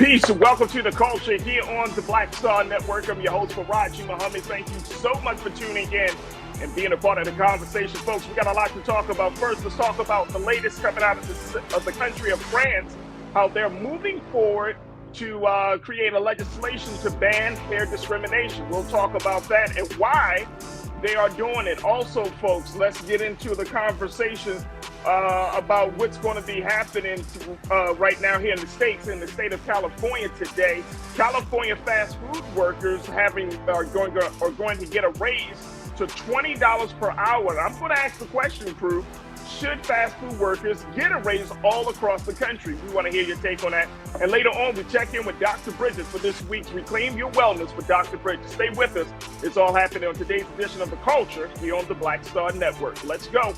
Peace and welcome to the culture here on the Black Star Network. I'm your host, Farajii Muhammad. Thank you so much for tuning in and being a part of the conversation. Folks, we got a lot to talk about. First, let's talk about the latest coming out of the country of France, how they're moving forward to create a legislation to ban hair discrimination. We'll talk about that and why they are doing it. Also, folks, let's get into the conversation about what's going to be happening right now here in the States, in the state of California today. California fast food workers are going to get a raise to $20 per hour. I'm going to ask the question, crew, should fast food workers get a raise all across the country? We want to hear your take on that. And later on, we check in with Dr. Bridges for this week's Reclaim Your Wellness with Dr. Bridges. Stay with us. It's all happening on today's edition of The Culture here on the Black Star Network. Let's go.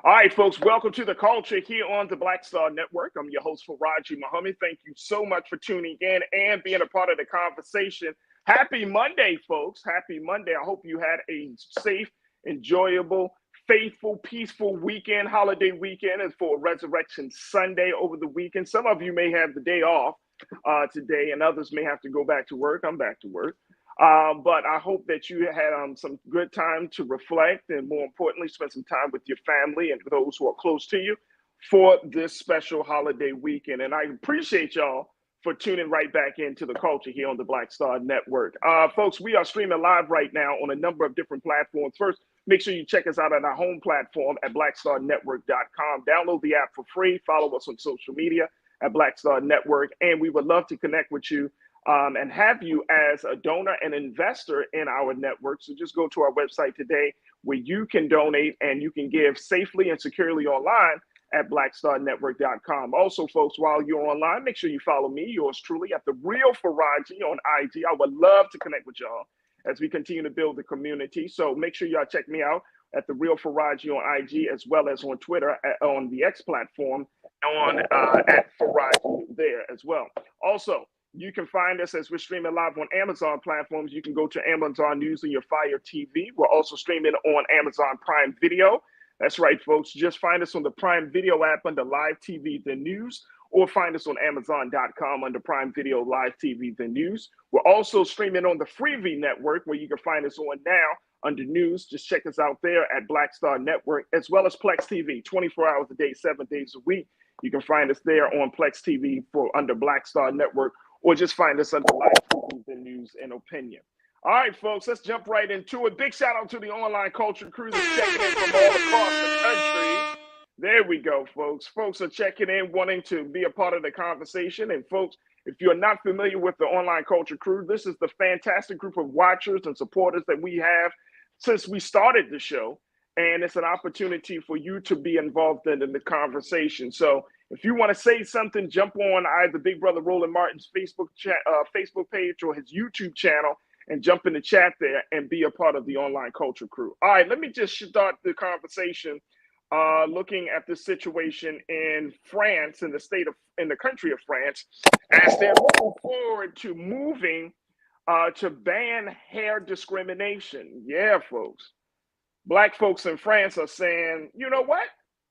All right, folks, welcome to the culture here on the Black Star Network. I'm your host, Farajii Muhammad. Thank you so much for tuning in and being a part of the conversation. Happy Monday, folks. Happy Monday. I hope you had a safe, enjoyable, faithful, peaceful weekend, holiday weekend, and for Resurrection Sunday over the weekend. Some of you may have the day off today, and others may have to go back to work. I'm back to work. But I hope that you had some good time to reflect and, more importantly, spend some time with your family and those who are close to you for this special holiday weekend. And I appreciate y'all for tuning right back into the culture here on the Black Star Network. Folks, we are streaming live right now on a number of different platforms. First, make sure you check us out on our home platform at blackstarnetwork.com. Download the app for free. Follow us on social media at Black Star Network. And we would love to connect with you and have you as a donor and investor in our network. So just go to our website today where you can donate and you can give safely and securely online at blackstarnetwork.com. Also, folks, while you're online, make sure you follow me, yours truly, at The Real Farajii on IG. I would love to connect with y'all as we continue to build the community. So make sure y'all check me out at The Real Farajii on IG, as well as on Twitter, on the X platform, at Farajii there as well. Also, you can find us as we're streaming live on Amazon platforms. You can go to Amazon News on your Fire TV. We're also streaming on Amazon Prime Video. That's right, folks. Just find us on the Prime Video app under Live TV, The News, or find us on Amazon.com under Prime Video, Live TV, The News. We're also streaming on the Freevee Network, where you can find us on now under News. Just check us out there at Black Star Network, as well as Plex TV, 24 hours a day, 7 days a week. You can find us there on Plex TV under Black Star Network, or just find us under Live TV, The News, and Opinion. All right, folks, let's jump right into it. Big shout out to the online culture crew that's checking in from all across the country. There we go, folks. Folks are checking in, wanting to be a part of the conversation. And folks, if you're not familiar with the online culture crew, this is the fantastic group of watchers and supporters that we have since we started the show. And it's an opportunity for you to be involved in the conversation. So if you want to say something, jump on either Big Brother Roland Martin's Facebook page or his YouTube channel and jump in the chat there and be a part of the online culture crew. All right, let me just start the conversation looking at the situation in France, in the country of France, as they're looking forward to moving to ban hair discrimination. Yeah, folks. Black folks in France are saying, you know what?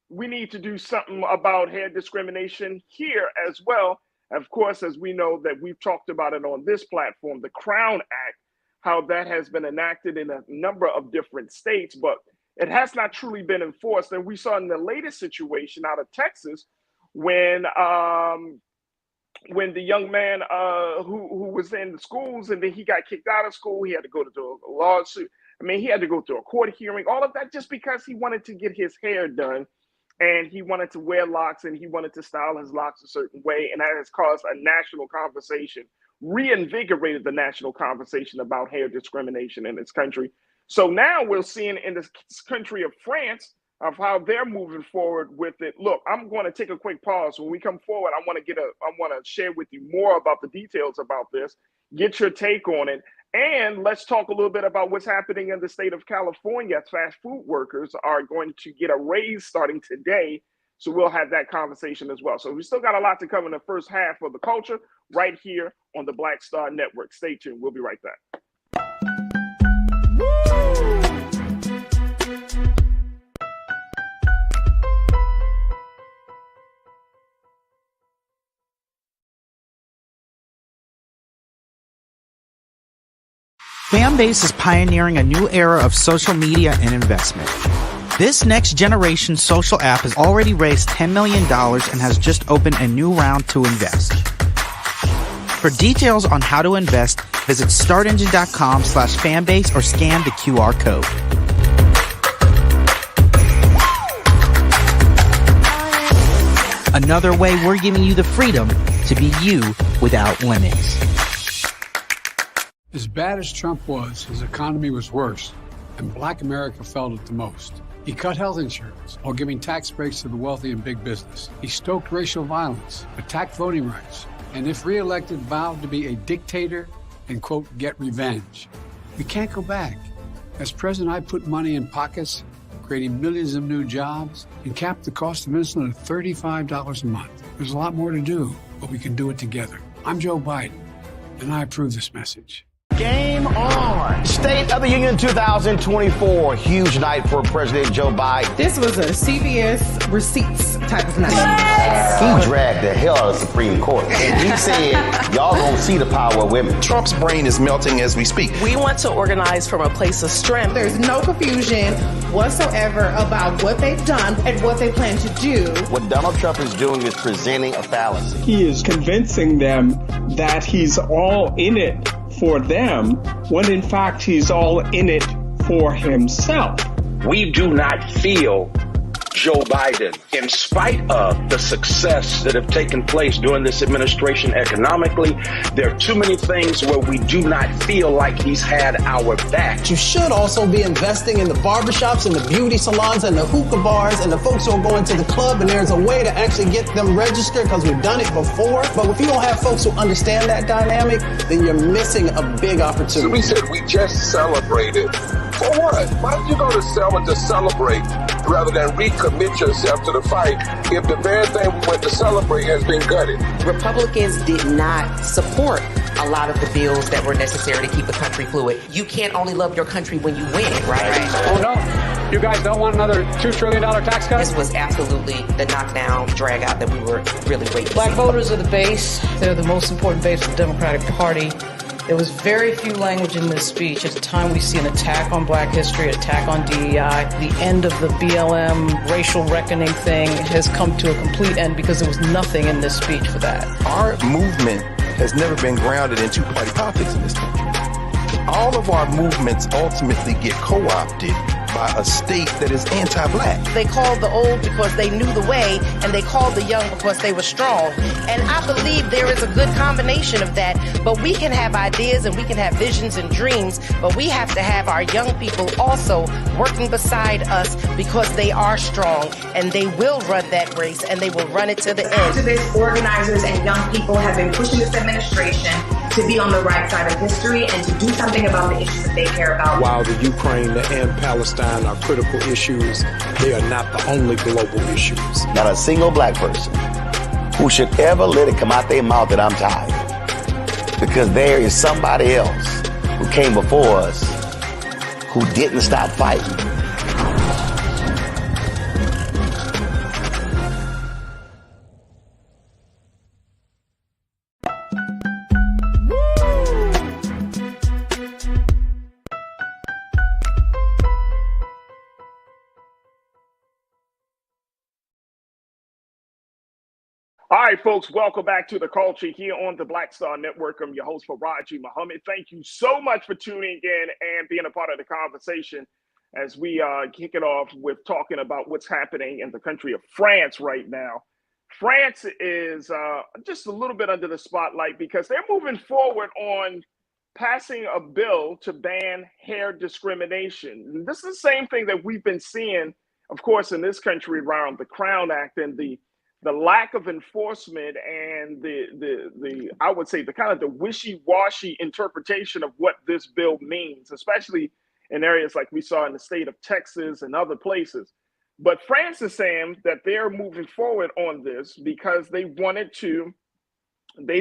We need to do something about hair discrimination here as well. Of course, as we know that we've talked about it on this platform, the Crown Act, how that has been enacted in a number of different states, but it has not truly been enforced. And we saw in the latest situation out of Texas when the young man who was in the schools and then he got kicked out of school, he had to go to a lawsuit. I mean, he had to go through a court hearing, all of that just because he wanted to get his hair done and he wanted to wear locks and he wanted to style his locks a certain way. And that has caused a national conversation, reinvigorated the national conversation about hair discrimination in this country. So now we're seeing in this country of France of how they're moving forward with it. Look, I'm going to take a quick pause. When we come forward, I want to share with you more about the details about this, get your take on it, And let's talk a little bit about what's happening in the state of California. Fast food workers are going to get a raise starting today. So we'll have that conversation as well. So we still got a lot to cover in the first half of the culture right here on the Black Star Network. Stay tuned. We'll be right back. Fanbase is pioneering a new era of social media and investment. This next generation social app has already raised $10 million and has just opened a new round to invest. For details on how to invest, visit startengine.com/fanbase or scan the QR code. Another way we're giving you the freedom to be you without limits. As bad as Trump was, his economy was worse, and Black America felt it the most. He cut health insurance while giving tax breaks to the wealthy and big business. He stoked racial violence, attacked voting rights, and if reelected, vowed to be a dictator and, quote, get revenge. We can't go back. As president, I put money in pockets, creating millions of new jobs, and capped the cost of insulin at $35 a month. There's a lot more to do, but we can do it together. I'm Joe Biden, and I approve this message. Game on. State of the Union 2024. Huge night for President Joe Biden. This was a CVS receipts type of night. He dragged the hell out of the Supreme Court. And he said, y'all gonna see the power of women. Trump's brain is melting as we speak. We want to organize from a place of strength. There's no confusion whatsoever about what they've done and what they plan to do. What Donald Trump is doing is presenting a fallacy. He is convincing them that he's all in it for them, when in fact he's all in it for himself. We do not feel Joe Biden, in spite of the success that have taken place during this administration economically. There are too many things where we do not feel like he's had our back. You should also be investing in the barbershops and the beauty salons and the hookah bars and the folks who are going to the club, and there's a way to actually get them registered because we've done it before. But if you don't have folks who understand that dynamic, then you're missing a big opportunity. So we said we just celebrated. For what? Why don't you go to Selma to celebrate rather than recommit yourself to the fight if the very thing we went to celebrate has been gutted? Republicans did not support a lot of the bills that were necessary to keep the country fluid. You can't only love your country when you win, right? Oh, no. You guys don't want another $2 trillion tax cut? This was absolutely the knockdown, drag out that we were really waiting to Black see. voters are the base. They're the most important base of the Democratic Party. There was very few language in this speech. At the time, we see an attack on Black history, attack on DEI. The end of the BLM racial reckoning thing has come to a complete end because there was nothing in this speech for that. Our movement has never been grounded in two-party politics in this country. All of our movements ultimately get co-opted by a state that is anti-Black. They called the old because they knew the way, and they called the young because they were strong. And I believe there is a good combination of that. But we can have ideas and we can have visions and dreams, but we have to have our young people also working beside us because they are strong and they will run that race and they will run it to the end. Activists, organizers, and young people have been pushing this administration to be on the right side of history and to do something about the issues that they care about. While the Ukraine and Palestine are critical issues, they are not the only global issues. Not a single Black person who should ever let it come out their mouth that I'm tired. Because there is somebody else who came before us who didn't stop fighting. All right, folks, welcome back to The Culture here on the Black Star Network. I'm your host, Farajii Muhammad. Thank you so much for tuning in and being a part of the conversation as we kick it off with talking about what's happening in the country of France right now. France is just a little bit under the spotlight because they're moving forward on passing a bill to ban hair discrimination. And this is the same thing that we've been seeing, of course, in this country around the Crown Act and the the lack of enforcement and the I would say the kind of the wishy-washy interpretation of what this bill means, especially in areas like we saw in the state of Texas and other places. But France is saying that they're moving forward on this because they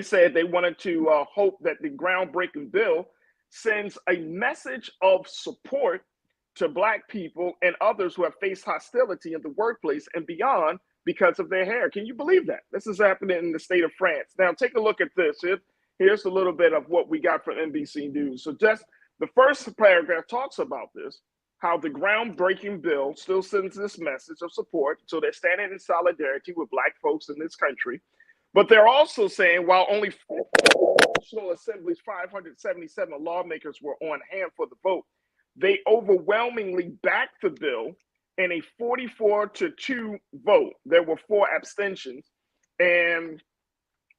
said they wanted to hope that the groundbreaking bill sends a message of support to Black people and others who have faced hostility in the workplace and beyond because of their hair. Can you believe that? This is happening in the state of France. Now, take a look at this. Here's a little bit of what we got from NBC News. So just the first paragraph talks about this, how the groundbreaking bill still sends this message of support. So they're standing in solidarity with Black folks in this country. But they're also saying while only National Assembly's 577 lawmakers were on hand for the vote, they overwhelmingly backed the bill in a 44-2 vote. There were 4 abstentions. And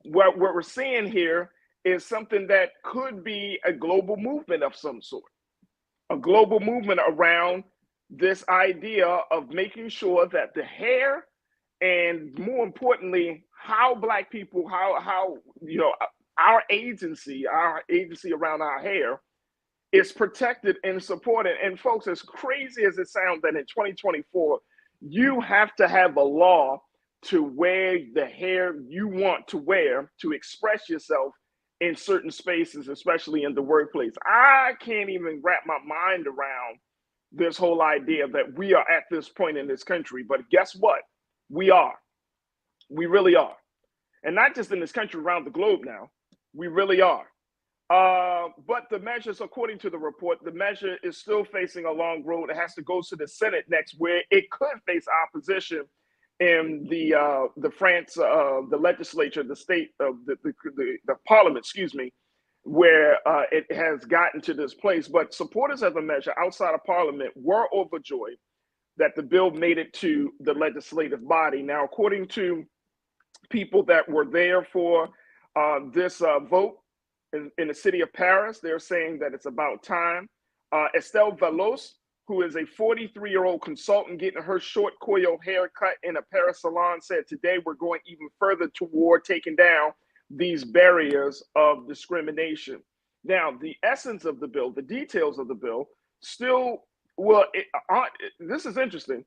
what we're seeing here is something that could be a global movement of some sort, a global movement around this idea of making sure that the hair, and more importantly, how Black people, how our agency around our hair is protected and supported. And folks, as crazy as it sounds, that in 2024, you have to have a law to wear the hair you want to wear to express yourself in certain spaces, especially in the workplace. I can't even wrap my mind around this whole idea that we are at this point in this country. But guess what? We are. We really are. And not just in this country, around the globe now. We really are. But the measures, according to the report, the measure is still facing a long road. It has to go to the Senate next, where it could face opposition in the France, the legislature, the state of the parliament, where it has gotten to this place. But supporters of the measure outside of parliament were overjoyed that the bill made it to the legislative body. Now, according to people that were there for this vote, in the city of Paris, they're saying that it's about time. Estelle Velos, who is a 43-year-old consultant getting her short coil haircut in a Paris salon, said, "Today we're going even further toward taking down these barriers of discrimination." Now, the essence of the bill, the details of the bill, still, this is interesting.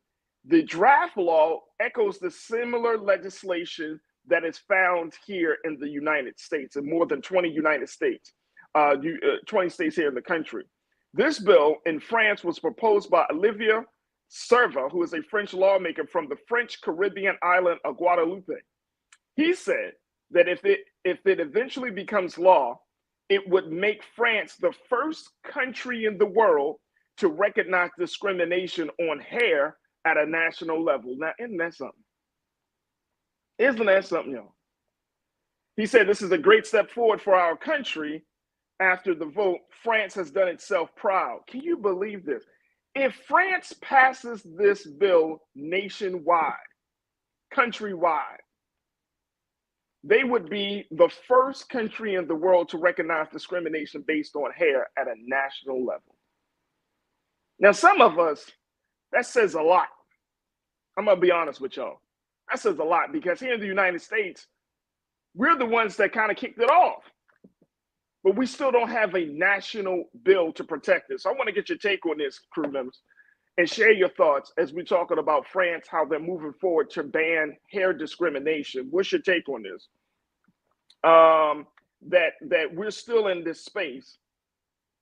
The draft law echoes the similar legislation that is found here in the United States, in more than 20 United States, 20 states here in the country. This bill in France was proposed by Olivier Serva, who is a French lawmaker from the French Caribbean island of Guadeloupe. He said that if it eventually becomes law, it would make France the first country in the world to recognize discrimination on hair at a national level. Now, isn't that something? Isn't that something, y'all? He said this is a great step forward for our country. After the vote, France has done itself proud. Can you believe this? If France passes this bill nationwide, countrywide, they would be the first country in the world to recognize discrimination based on hair at a national level. Now, some of us, that says a lot. I'm going to be honest with y'all. That says a lot, because here in the United States, we're the ones that kind of kicked it off. But we still don't have a national bill to protect this. So I want to get your take on this, crew members, and share your thoughts as we're talking about France, how they're moving forward to ban hair discrimination. What's your take on this? That we're still in this space,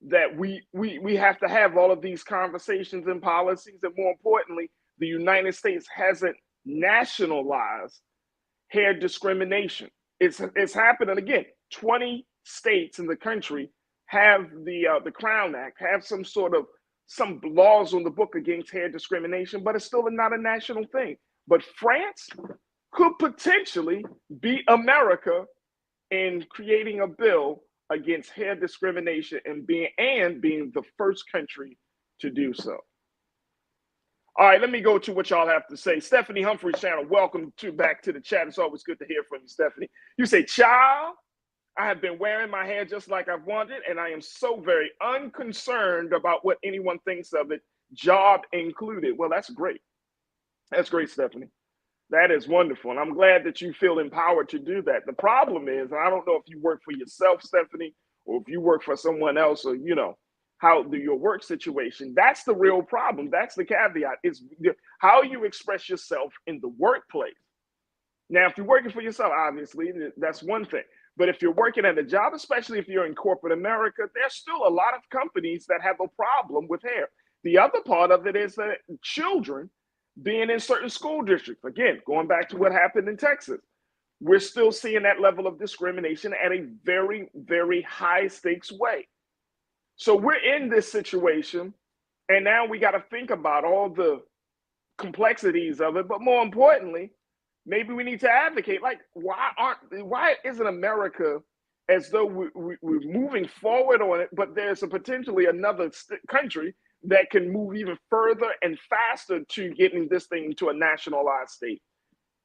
that we have to have all of these conversations and policies, and more importantly, the United States hasn't nationalized hair discrimination. It's happening again. 20 states in the country have the Crown Act, have some laws on the book against hair discrimination, but it's still not a national thing. But France could potentially be America in creating a bill against hair discrimination and being the first country to do so. All right, let me go to what y'all have to say. Stephanie Humphrey's channel, welcome back to the chat. It's always good to hear from you, Stephanie. You say, "Child, I have been wearing my hair just like I've wanted, and I am so very unconcerned about what anyone thinks of it, job included." Well, that's great. That's great, Stephanie. That is wonderful. And I'm glad that you feel empowered to do that. The problem is, and I don't know if you work for yourself, Stephanie, or if you work for someone else, or, how your work situation, that's the real problem. That's the caveat, is how you express yourself in the workplace. Now, if you're working for yourself, obviously, that's one thing. But if you're working at a job, especially if you're in corporate America, there's still a lot of companies that have a problem with hair. The other part of it is that children being in certain school districts, again, going back to what happened in Texas, we're still seeing that level of discrimination at a very, very high stakes way. So we're in this situation, and now we got to think about all the complexities of it. But more importantly, maybe we need to advocate, like, why isn't America, as though we're moving forward on it, but there's potentially another country that can move even further and faster to getting this thing into a nationalized state.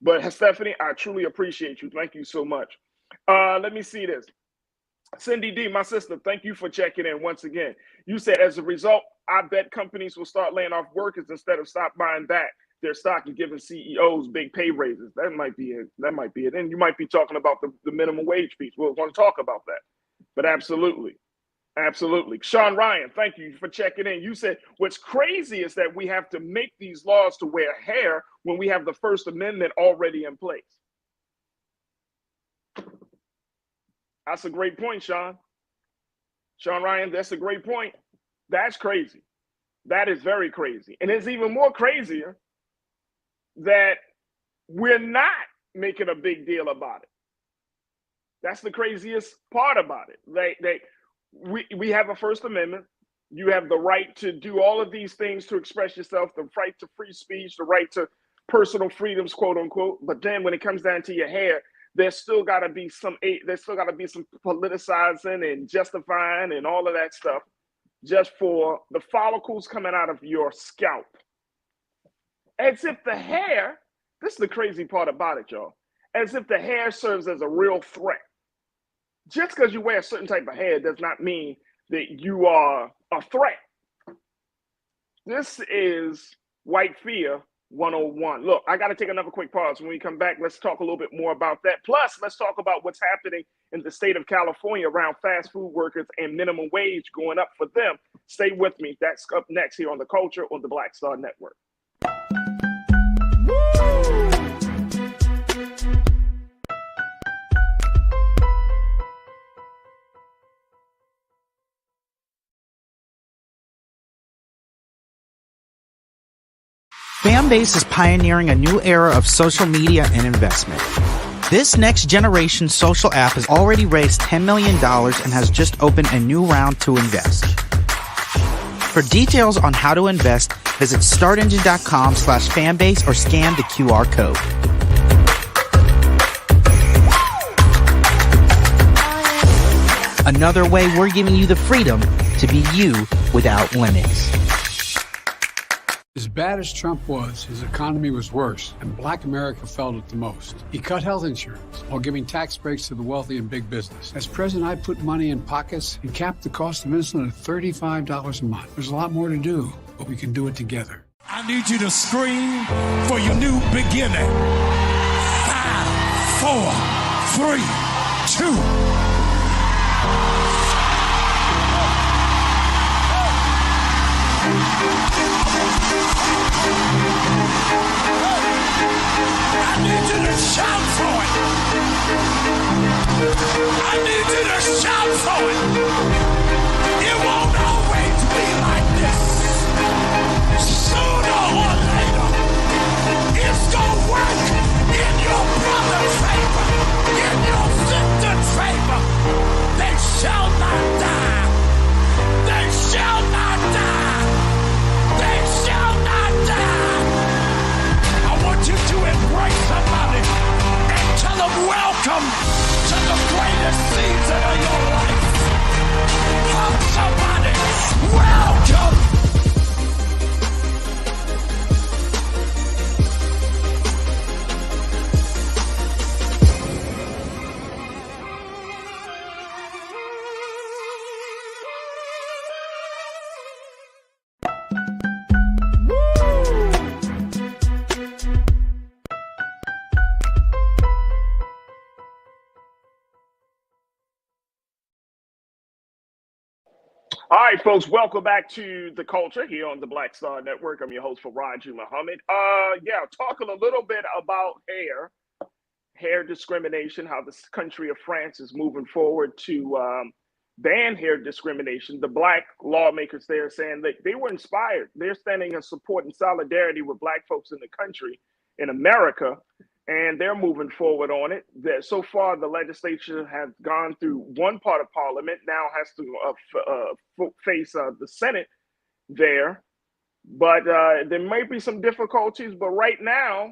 But Stephanie, I truly appreciate you. Thank you so much. Let me see this. Cindy D, my sister, thank you for checking in once again. You said, as a result, I bet companies will start laying off workers instead of stop buying back their stock and giving CEOs big pay raises. That might be it. And you might be talking about the minimum wage piece. We're going to talk about that. But absolutely. Absolutely. Sean Ryan, thank you for checking in. You said, what's crazy is that we have to make these laws to wear hair when we have the First Amendment already in place. That's a great point, Sean. Sean Ryan, that's a great point. That's crazy. That is very crazy. And it's even more crazier that we're not making a big deal about it. That's the craziest part about it. We have a First Amendment. You have the right to do all of these things to express yourself, the right to free speech, the right to personal freedoms, quote unquote. But then when it comes down to your hair, there's still got to be some politicizing and justifying and all of that stuff just for the follicles coming out of your scalp. As if the hair, this is the crazy part about it, y'all, as if the hair serves as a real threat. Just because you wear a certain type of hair does not mean that you are a threat. This is white fear 101. Look, I got to take another quick pause. When we come back, let's talk a little bit more about that. Plus, let's talk about what's happening in the state of California around fast food workers and minimum wage going up for them. Stay with me. That's up next here on The Culture on the Black Star Network. Fanbase is pioneering a new era of social media and investment. This next generation social app has already raised $10 million and has just opened a new round to invest. For details on how to invest, visit startengine.com/fanbase or scan the QR code. Another way we're giving you the freedom to be you without limits. As bad as Trump was, his economy was worse, and Black America felt it the most. He cut health insurance while giving tax breaks to the wealthy and big business. As president, I put money in pockets and capped the cost of insulin at $35 a month. There's a lot more to do, but we can do it together. I need you to scream for your new beginning. 5, 4, 3, 2. I need you to shout for it. I need you to shout for it. It won't always be like this. Sooner or later, it's gonna work in your brother's favor, in your sister's favor. They shall not die. They shall not die. They shall not die. I want you to embrace somebody and tell them welcome to the greatest season of your life. All right, folks, welcome back to The Culture here on the Black Star Network. I'm your host, Farajii Muhammad. Talking a little bit about hair discrimination, how this country of France is moving forward to ban hair discrimination. The black lawmakers there saying that they were inspired. They're standing in support and solidarity with black folks in the country, in America, and they're moving forward on it. So far, the legislature has gone through one part of parliament, now has to face the Senate there. But there might be some difficulties, but right now,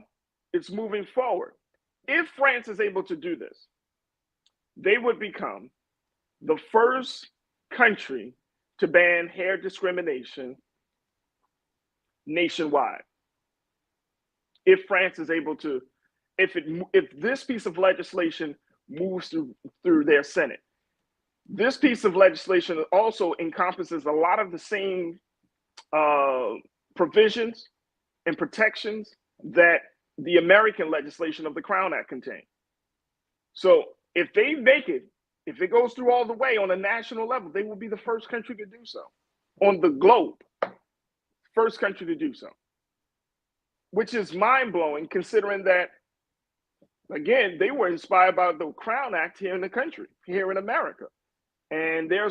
it's moving forward. If France is able to do this, they would become the first country to ban hair discrimination nationwide. If France is able to, if this piece of legislation moves through their Senate, this piece of legislation also encompasses a lot of the same provisions and protections that the American legislation of the Crown Act contains. So if they make it, if it goes through all the way on a national level, they will be the first country to do so on the globe. First country to do so, which is mind-blowing considering that, again, they were inspired by the Crown Act here in the country, here in America. And they're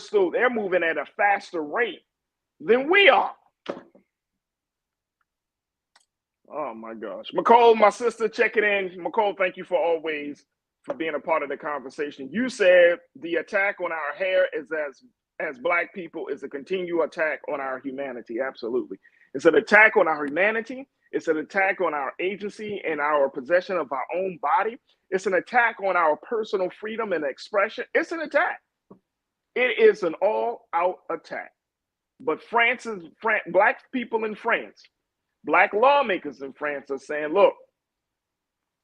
moving at a faster rate than we are. Oh my gosh. Nicole, my sister, checking in. Nicole, thank you for being a part of the conversation. You said the attack on our hair is as black people is a continual attack on our humanity. Absolutely. It's an attack on our humanity. It's an attack on our agency and our possession of our own body. It's an attack on our personal freedom and expression. It's an attack. It is an all-out attack. But black people in France, black lawmakers in France are saying, look,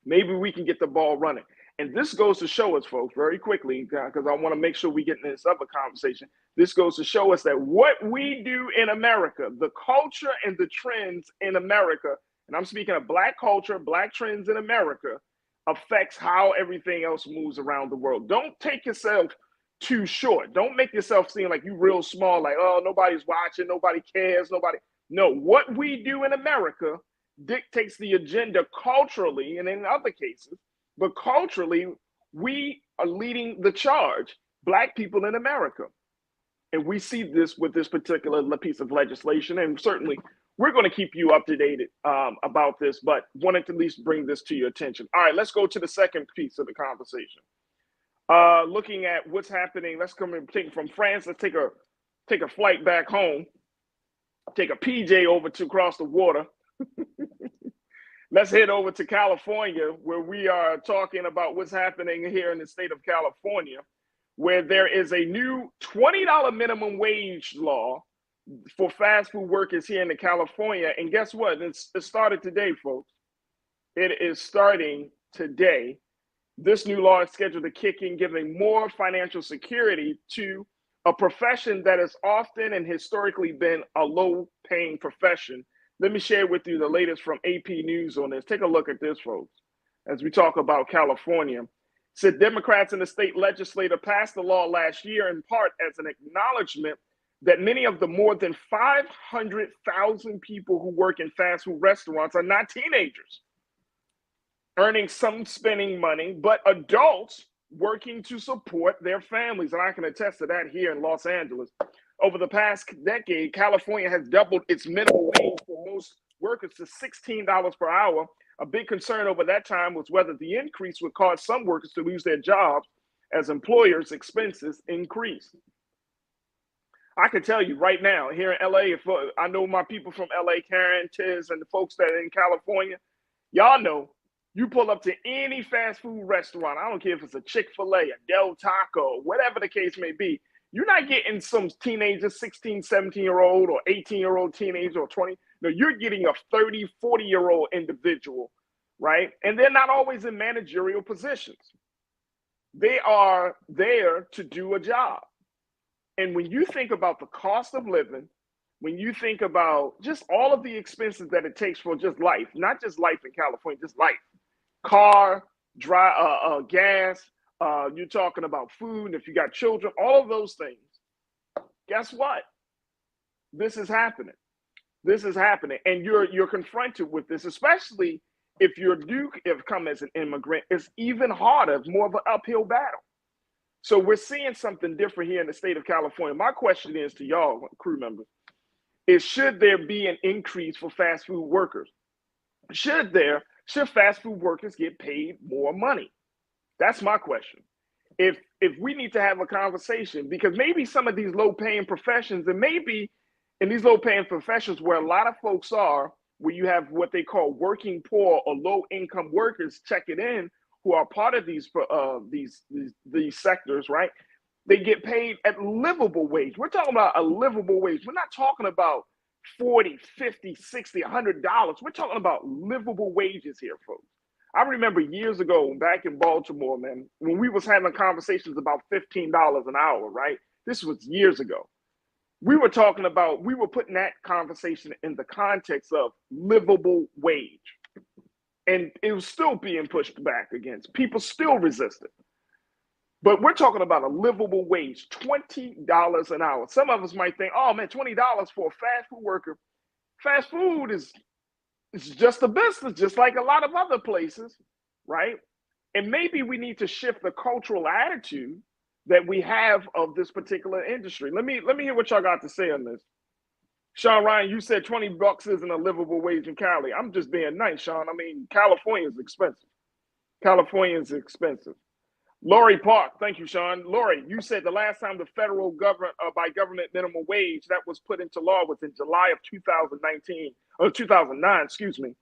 maybe we can get the ball running. And this goes to show us, folks, very quickly, because I want to make sure we get into this other conversation. This goes to show us that what we do in America, the culture and the trends in America, and I'm speaking of black culture, black trends in America, affects how everything else moves around the world. Don't take yourself too short. Don't make yourself seem like you're real small, like, oh, nobody's watching, nobody cares, nobody. No, what we do in America dictates the agenda culturally and in other cases. But culturally, we are leading the charge, black people in America. And we see this with this particular piece of legislation. And certainly, we're going to keep you up to date about this, but wanted to at least bring this to your attention. All right, let's go to the second piece of the conversation. Looking at what's happening, let's come and take from France. Let's take a flight back home. Take a PJ over to across the water. Let's head over to California, where we are talking about what's happening here in the state of California, where there is a new $20 minimum wage law for fast food workers here in California. And guess what? It started today, folks. It is starting today. This new law is scheduled to kick in, giving more financial security to a profession that has often and historically been a low-paying profession. Let me share with you the latest from AP News on this. Take a look at this, folks, as we talk about California. It said Democrats in the state legislature passed the law last year in part as an acknowledgement that many of the more than 500,000 people who work in fast food restaurants are not teenagers, earning some spending money, but adults working to support their families. And I can attest to that here in Los Angeles. Over the past decade, California has doubled its minimum wage for most workers to $16 per hour. A big concern over that time was whether the increase would cause some workers to lose their jobs as employers' expenses increased. I can tell you right now, here in LA, if I know my people from LA, Karen, Tiz, and the folks that are in California, y'all know, you pull up to any fast food restaurant, I don't care if it's a Chick-fil-A, a Del Taco, whatever the case may be, you're not getting some teenager, 16, 17-year-old or 18-year-old teenager or 20. No, you're getting a 30, 40-year-old individual, right? And they're not always in managerial positions. They are there to do a job. And when you think about the cost of living, when you think about just all of the expenses that it takes for just life, not just life in California, just life, car, gas, you're talking about food, if you got children, all of those things. guess what? This is happening. This is happening. And you're confronted with this, especially if you have come as an immigrant. It's even harder. It's more of an uphill battle. So we're seeing something different here in the state of California. My question is to y'all, crew members, is should there be an increase for fast food workers? Should fast food workers get paid more money? That's my question. If we need to have a conversation, because maybe some of these low-paying professions, and maybe in these low-paying professions where a lot of folks are, where you have what they call working poor or low-income workers checking in, who are part of these sectors, right? They get paid at livable wage. We're talking about a livable wage. We're not talking about $40, $50, $60, $100. We're talking about livable wages here, folks. I remember years ago back in Baltimore, man, when we was having conversations about $15 an hour, right? This was years ago. We were putting that conversation in the context of livable wage. And it was still being pushed back against. People still resisted. But we're talking about a livable wage, $20 an hour. Some of us might think, oh man, $20 for a fast food worker. Fast food is just a business, just like a lot of other places, right? And maybe we need to shift the cultural attitude that we have of this particular industry. Let me hear what y'all got to say on this. Sean Ryan, you said $20 isn't a livable wage in Cali. I'm just being nice, Sean. I mean, California is expensive. California is expensive. Lori Park, thank you, Sean. Lori, you said the last time the federal government minimum wage that was put into law was in July of 2009, excuse me.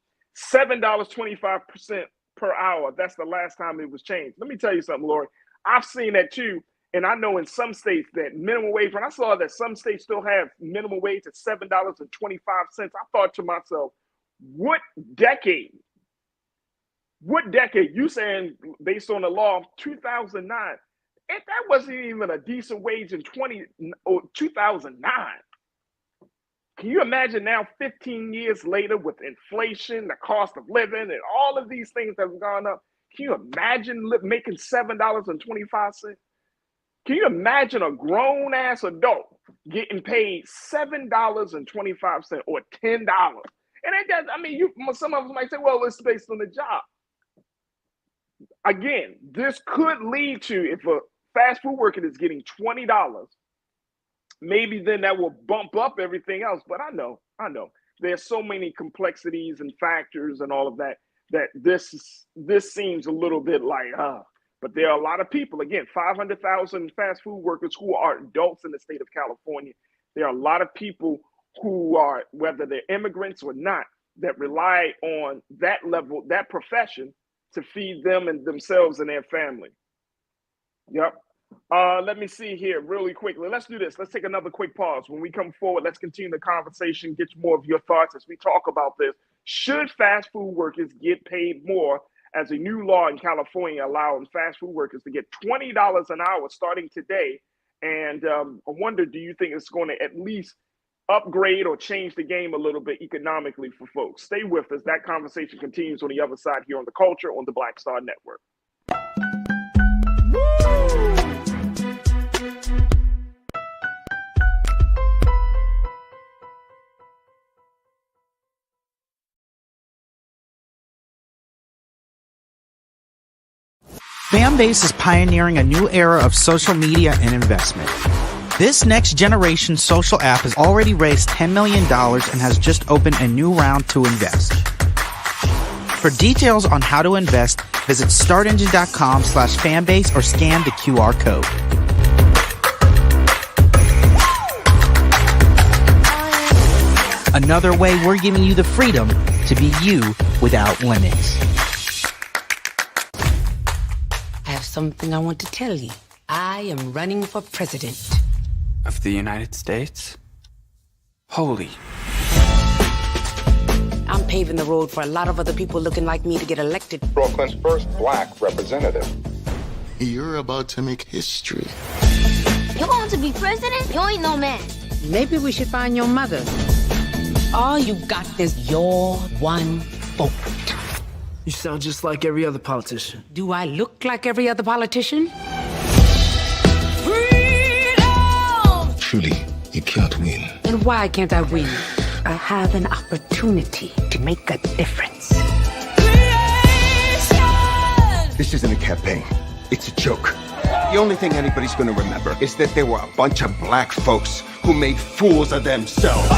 $7.25 per hour. That's the last time it was changed. Let me tell you something, Lori. I've seen that too. And I know in some states that minimum wage, when I saw that some states still have minimum wage at $7.25, I thought to myself, what decade? What decade? You saying based on the law of 2009, and that wasn't even a decent wage in 2009. Can you imagine now 15 years later with inflation, the cost of living, and all of these things that have gone up? Can you imagine making $7.25? Can you imagine a grown-ass adult getting paid $7.25 or $10? And it does, I mean, some of us might say, well, it's based on the job. Again, this could lead to, if a fast food worker is getting $20, maybe then that will bump up everything else. But I know, there's so many complexities and factors and all of that, that this seems a little bit like, but there are a lot of people, again, 500,000 fast food workers who are adults in the state of California. There are a lot of people who are, whether they're immigrants or not, that rely on that level, that profession, to feed them and themselves and their family. Yep. Let me see here really quickly. Let's do this. Let's take another quick pause. When we come forward, let's continue the conversation, get more of your thoughts as we talk about this. Should fast food workers get paid more, as a new law in California allowing fast food workers to get $20 an hour starting today? And I wonder, do you think it's going to at least upgrade or change the game a little bit economically for folks? Stay with us. That conversation continues on the other side here on The Culture on the Black Star Network. Fanbase is pioneering a new era of social media and investment. This next generation social app has already raised $10 million and has just opened a new round to invest. For details on how to invest, visit startengine.com/fanbase or scan the QR code. Another way we're giving you the freedom to be you without limits. I have something I want to tell you. I am running for president. Of the United States? Holy. I'm paving the road for a lot of other people looking like me to get elected. Brooklyn's first black representative. You're about to make history. You want to be president? You ain't no man. Maybe we should find your mother. All you got is your one vote. You sound just like every other politician. Do I look like every other politician? Truly, can't win. And why can't I win? I have an opportunity to make a difference. This isn't a campaign. It's a joke. The only thing anybody's going to remember is that there were a bunch of black folks who made fools of themselves.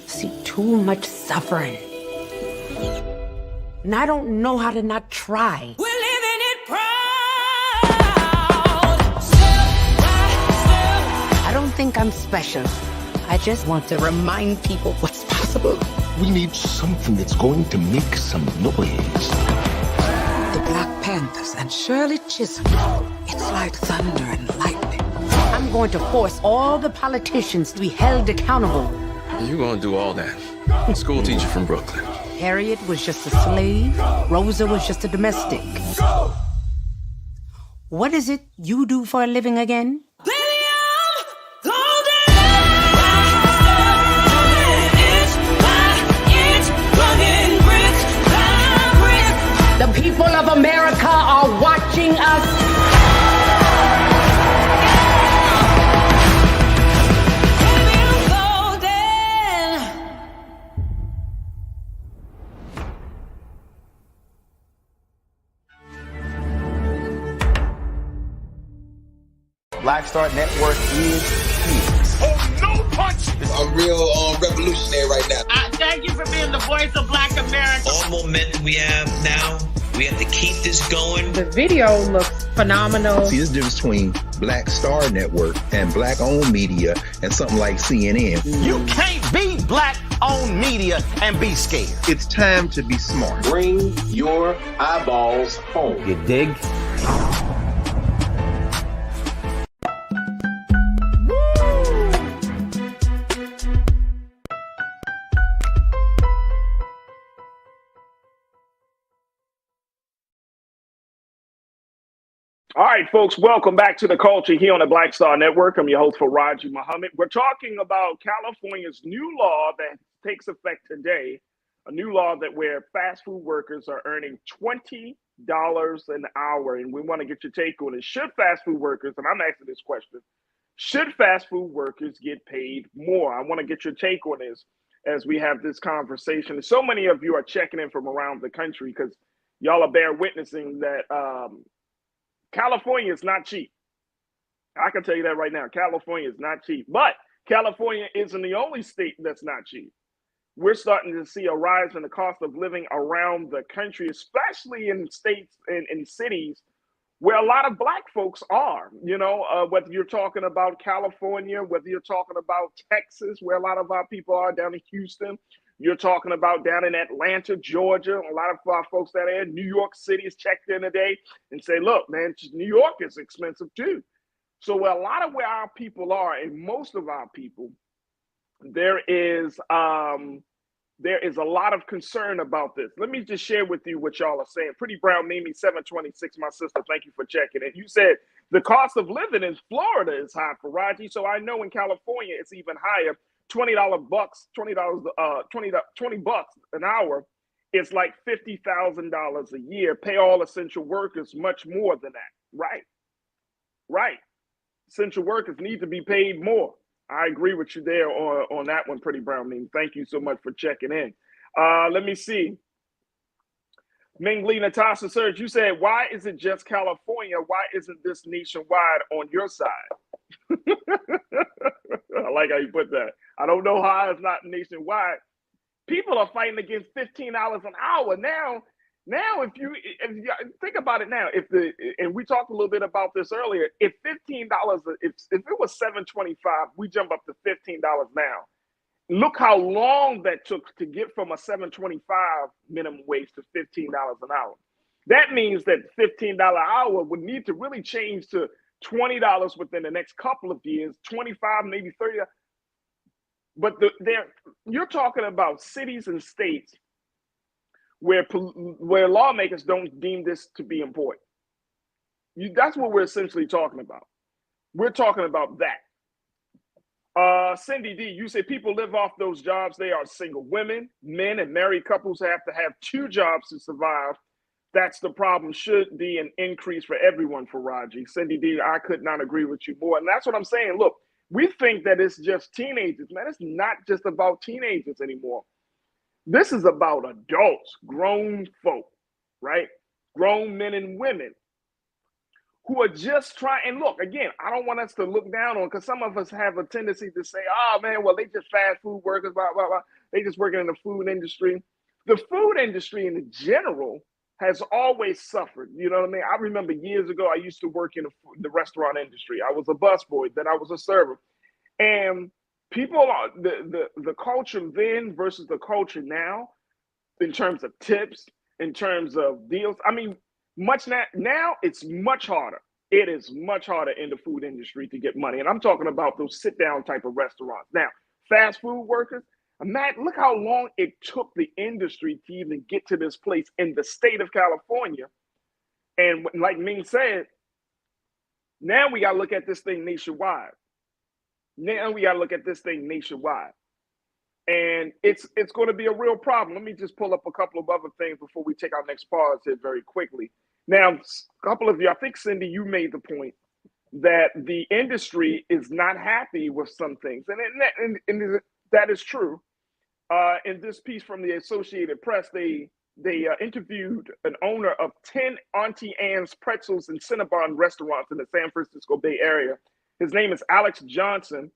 See too much suffering. And I don't know how to not try. We're living it proud. I don't think I'm special. I just want to remind people what's possible. We need something that's going to make some noise. The Black Panthers and Shirley Chisholm. It's like thunder and lightning. I'm going to force all the politicians to be held accountable. You gonna do all that? School teacher from Brooklyn. Harriet was just a slave. Rosa was just a domestic. What is it you do for a living again? The people of America are watching us. Black Star Network is here. Oh, no punch! I'm real revolutionary right now. Thank you for being the voice of Black America. All momentum we have now, we have to keep this going. The video looks phenomenal. See, this difference between Black Star Network and black-owned media and something like CNN. You can't be black-owned media and be scared. It's time to be smart. Bring your eyeballs home. You dig? All right, folks, welcome back to The Culture here on the Black Star Network. I'm your host, Farajii Muhammad. We're talking about California's new law that takes effect today, a new law that where fast food workers are earning $20 an hour. And we want to get your take on it. Should fast food workers, and I'm asking this question, should fast food workers get paid more? I want to get your take on this as we have this conversation. So many of you are checking in from around the country because y'all are bear witnessing that California is not cheap. I can tell you that right now. California is not cheap. But California isn't the only state that's not cheap. We're starting to see a rise in the cost of living around the country, especially in states and in cities where a lot of Black folks are. You know, whether you're talking about California, whether you're talking about Texas, where a lot of our people are, down in Houston. You're talking about down in Atlanta, Georgia. A lot of our folks that are in New York City has checked in today and say, look, man, New York is expensive too. So a lot of where our people are, and most of our people, there is a lot of concern about this. Let me just share with you what y'all are saying. Pretty Brown Mimi 726, my sister, thank you for checking in. You said the cost of living in Florida is high, Farajii. So I know in California it's even higher. $20 an hour is like $50,000 a year. Pay all essential workers much more than that. Right. Essential workers need to be paid more. I agree with you there on that one, Pretty Brown Meme. Thank you so much for checking in. Let me see. Ming Lee, Natasha Serge, you said, why is it just California? Why isn't this nationwide on your side? I like how you put that. I don't know how it's not nationwide. People are fighting against $15 an hour now. If you think about it now, and we talked a little bit about this earlier, if $15, if it was $7.25, we jump up to $15 now. Look how long that took to get from a $7.25 minimum wage to $15 an hour. That means that $15 an hour would need to really change to $20 within the next couple of years, 25, maybe 30. But you're talking about cities and states where lawmakers don't deem this to be important. That's what we're essentially talking about. We're talking about that. Cindy D, you say people live off those jobs. They are single women, men, and married couples have to have two jobs to survive That's the problem. Should be an increase for everyone, Farajii. Cindy D, I could not agree with you more. And that's what I'm saying. Look, we think that it's just teenagers. Man, it's not just about teenagers anymore. This is about adults, grown folk, right? Grown men and women who are just trying. And look, again, I don't want us to look down on, because some of us have a tendency to say, oh man, well, they just fast food workers, blah, blah, blah. They just working in the food industry. The food industry in general has always suffered. You know what I mean? I remember years ago, I used to work in the restaurant industry. I was a busboy, then I was a server. And people are, the culture then versus the culture now, in terms of tips, in terms of deals. I mean, now it's much harder. It is much harder in the food industry to get money. And I'm talking about those sit-down type of restaurants. Now, fast food workers, Matt, look how long it took the industry to even get to this place in the state of California. And like Ming said, now we got to look at this thing nationwide. And it's going to be a real problem. Let me just pull up a couple of other things before we take our next pause here very quickly. Now, a couple of you, I think, Cindy, you made the point that the industry is not happy with some things. And that is true. In this piece from the Associated Press, they interviewed an owner of 10 Auntie Anne's Pretzels and Cinnabon restaurants in the San Francisco Bay Area. His name is Alex Johnson.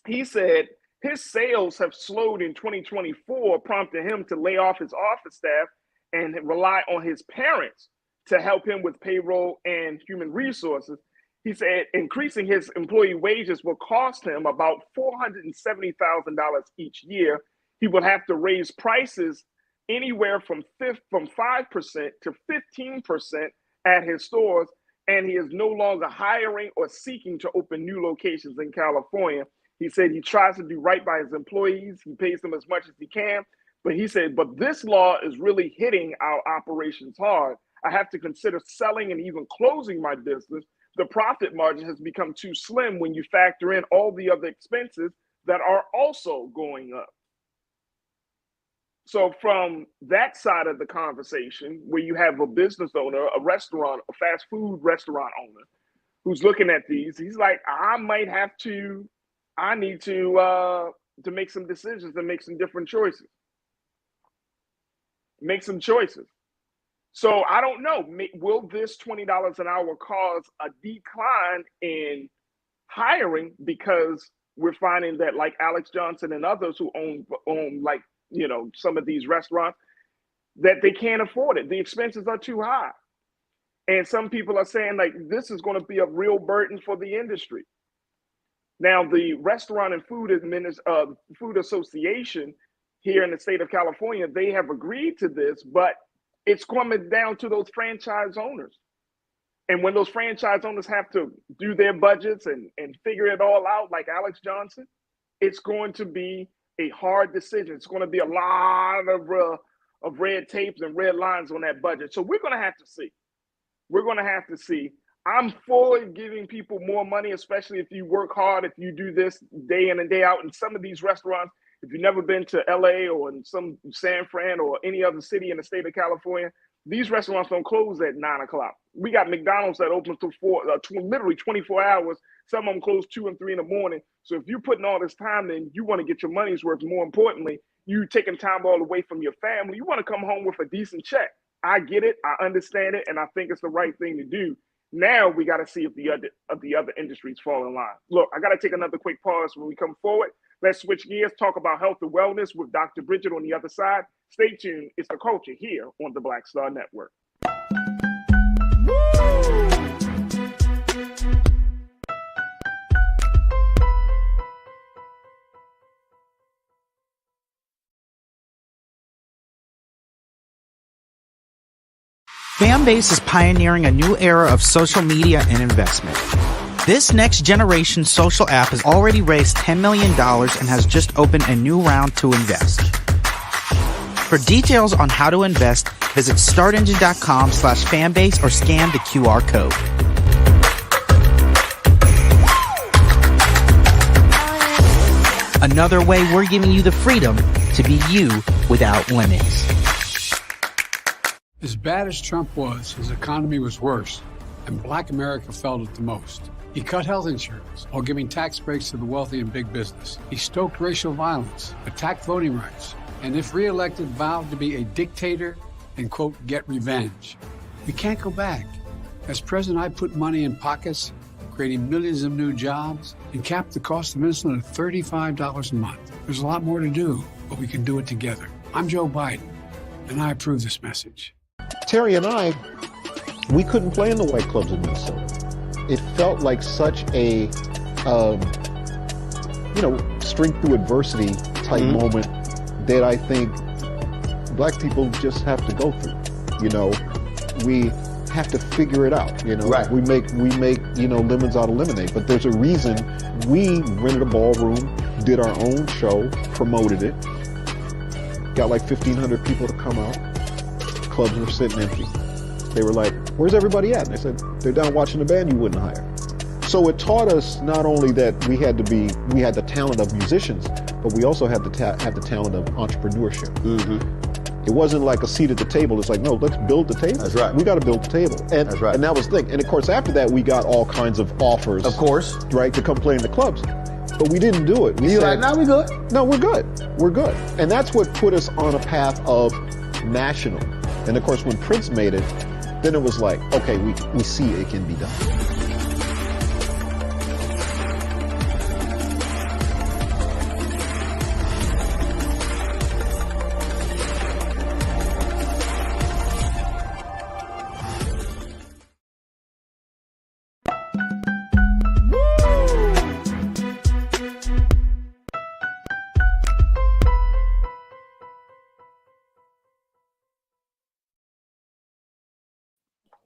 He said his sales have slowed in 2024, prompting him to lay off his office staff and rely on his parents to help him with payroll and human resources. He said increasing his employee wages will cost him about $470,000 each year. He will have to raise prices anywhere from 5% to 15% at his stores, and he is no longer hiring or seeking to open new locations in California. He said he tries to do right by his employees. He pays them as much as he can. But he said, but this law is really hitting our operations hard. I have to consider selling and even closing my business. The profit margin has become too slim when you factor in all the other expenses that are also going up. So from that side of the conversation, where you have a business owner, a restaurant, a fast food restaurant owner, who's looking at these, he's like, I need to make some decisions and make some different choices. Make some choices. So I don't know, will this $20 an hour cause a decline in hiring, because we're finding that, like Alex Johnson and others who own like, you know, some of these restaurants, that they can't afford it. The expenses are too high. And some people are saying, like, this is going to be a real burden for the industry. Now, the Restaurant and Food Association here in the state of California, they have agreed to this, but it's coming down to those franchise owners. And when those franchise owners have to do their budgets and figure it all out, like Alex Johnson, it's going to be a hard decision. It's going to be a lot of red tapes and red lines on that budget. So we're going to have to see. We're going to have to see. I'm for giving people more money, especially if you work hard, if you do this day in and day out. In some of these restaurants, if you've never been to LA or in some San Fran or any other city in the state of California, these restaurants don't close at 9 o'clock. We got McDonald's that opens till literally 24 hours. Some of them close 2 and 3 in the morning. So if you're putting all this time in, you want to get your money's worth. More importantly, you taking time all away from your family. You want to come home with a decent check. I get it. I understand it. And I think it's the right thing to do. Now we got to see if the other industries fall in line. Look, I got to take another quick pause when we come forward. Let's switch gears, talk about health and wellness with Dr. Bridget on the other side. Stay tuned. It's The Culture here on the Black Star Network. Fanbase is pioneering a new era of social media and investment. This next generation social app has already raised $10 million and has just opened a new round to invest. For details on how to invest, visit startengine.com/fanbase or scan the QR code. Another way we're giving you the freedom to be you without limits. As bad as Trump was, his economy was worse, and black America felt it the most. He cut health insurance while giving tax breaks to the wealthy and big business. He stoked racial violence, attacked voting rights, and if reelected, vowed to be a dictator and, quote, get revenge. We can't go back. As president, I put money in pockets, creating millions of new jobs, and capped the cost of insulin at $35 a month. There's a lot more to do, but we can do it together. I'm Joe Biden, and I approve this message. Terry and I, we couldn't play in the white clubs in Minnesota. It felt like such a, strength through adversity type moment that I think black people just have to go through. We have to figure it out. Right. We make lemons out of lemonade. But there's a reason we rented a ballroom, did our own show, promoted it, got like 1,500 people to come out. Clubs were sitting empty. They were like, "Where's everybody at?" And I said, "They're down watching the band you wouldn't hire." So it taught us not only that we had the talent of musicians, but we also had to have the talent of entrepreneurship. It wasn't like a seat at the table. It's like, no, let's build the table. That's right. We got to build the table. And, That's right. And that was the thing. And of course, after that, we got all kinds of offers. Of course. Right, to come play in the clubs. But we didn't do it. We You're said, like, no, we good. No, we're good. We're good. And that's what put us on a path of national. And of course, when Prince made it, then it was like, okay, we see it can be done.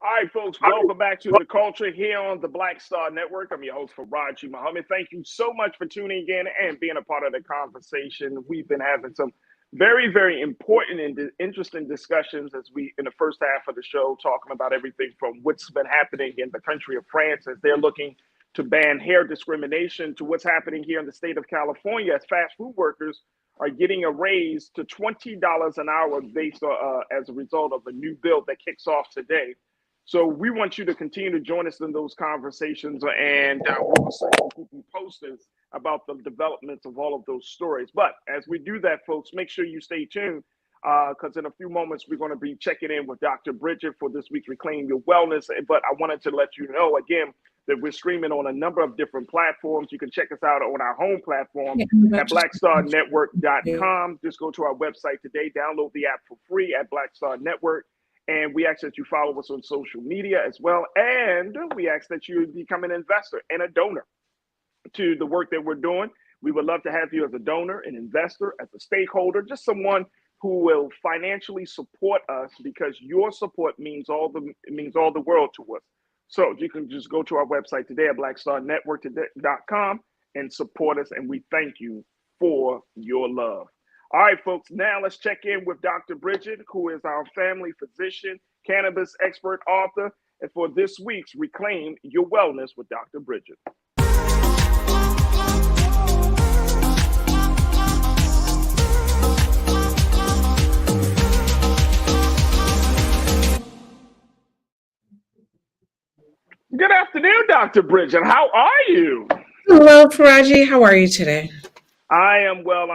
All right, folks, welcome back to The Culture here on the Black Star Network. I'm your host, Farajii Muhammad. Thank you so much for tuning in and being a part of the conversation. We've been having some very, very important and interesting discussions as we, in the first half of the show, talking about everything from what's been happening in the country of France as they're looking to ban hair discrimination to what's happening here in the state of California as fast food workers are getting a raise to $20 an hour based on, as a result of a new bill that kicks off today. So we want you to continue to join us in those conversations, and we'll certainly keep you posted about the developments of all of those stories. But as we do that, folks, make sure you stay tuned because in a few moments, we're going to be checking in with Dr. Bridget for this week's Reclaim Your Wellness. But I wanted to let you know, again, that we're streaming on a number of different platforms. You can check us out on our home platform at blackstarnetwork.com. Just go to our website today, download the app for free at Black Star Network. And we ask that you follow us on social media as well. And we ask that you become an investor and a donor to the work that we're doing. We would love to have you as a donor, an investor, as a stakeholder, just someone who will financially support us because your support means all the world to us. So you can just go to our website today at blackstarnetwork.com and support us. And we thank you for your love. All right, folks, now let's check in with Dr. Bridget, who is our family physician, cannabis expert, author, and for this week's Reclaim Your Wellness with Dr. Bridget. Good afternoon, Dr. Bridget. How are you? Hello, Farajii. How are you today? I am well.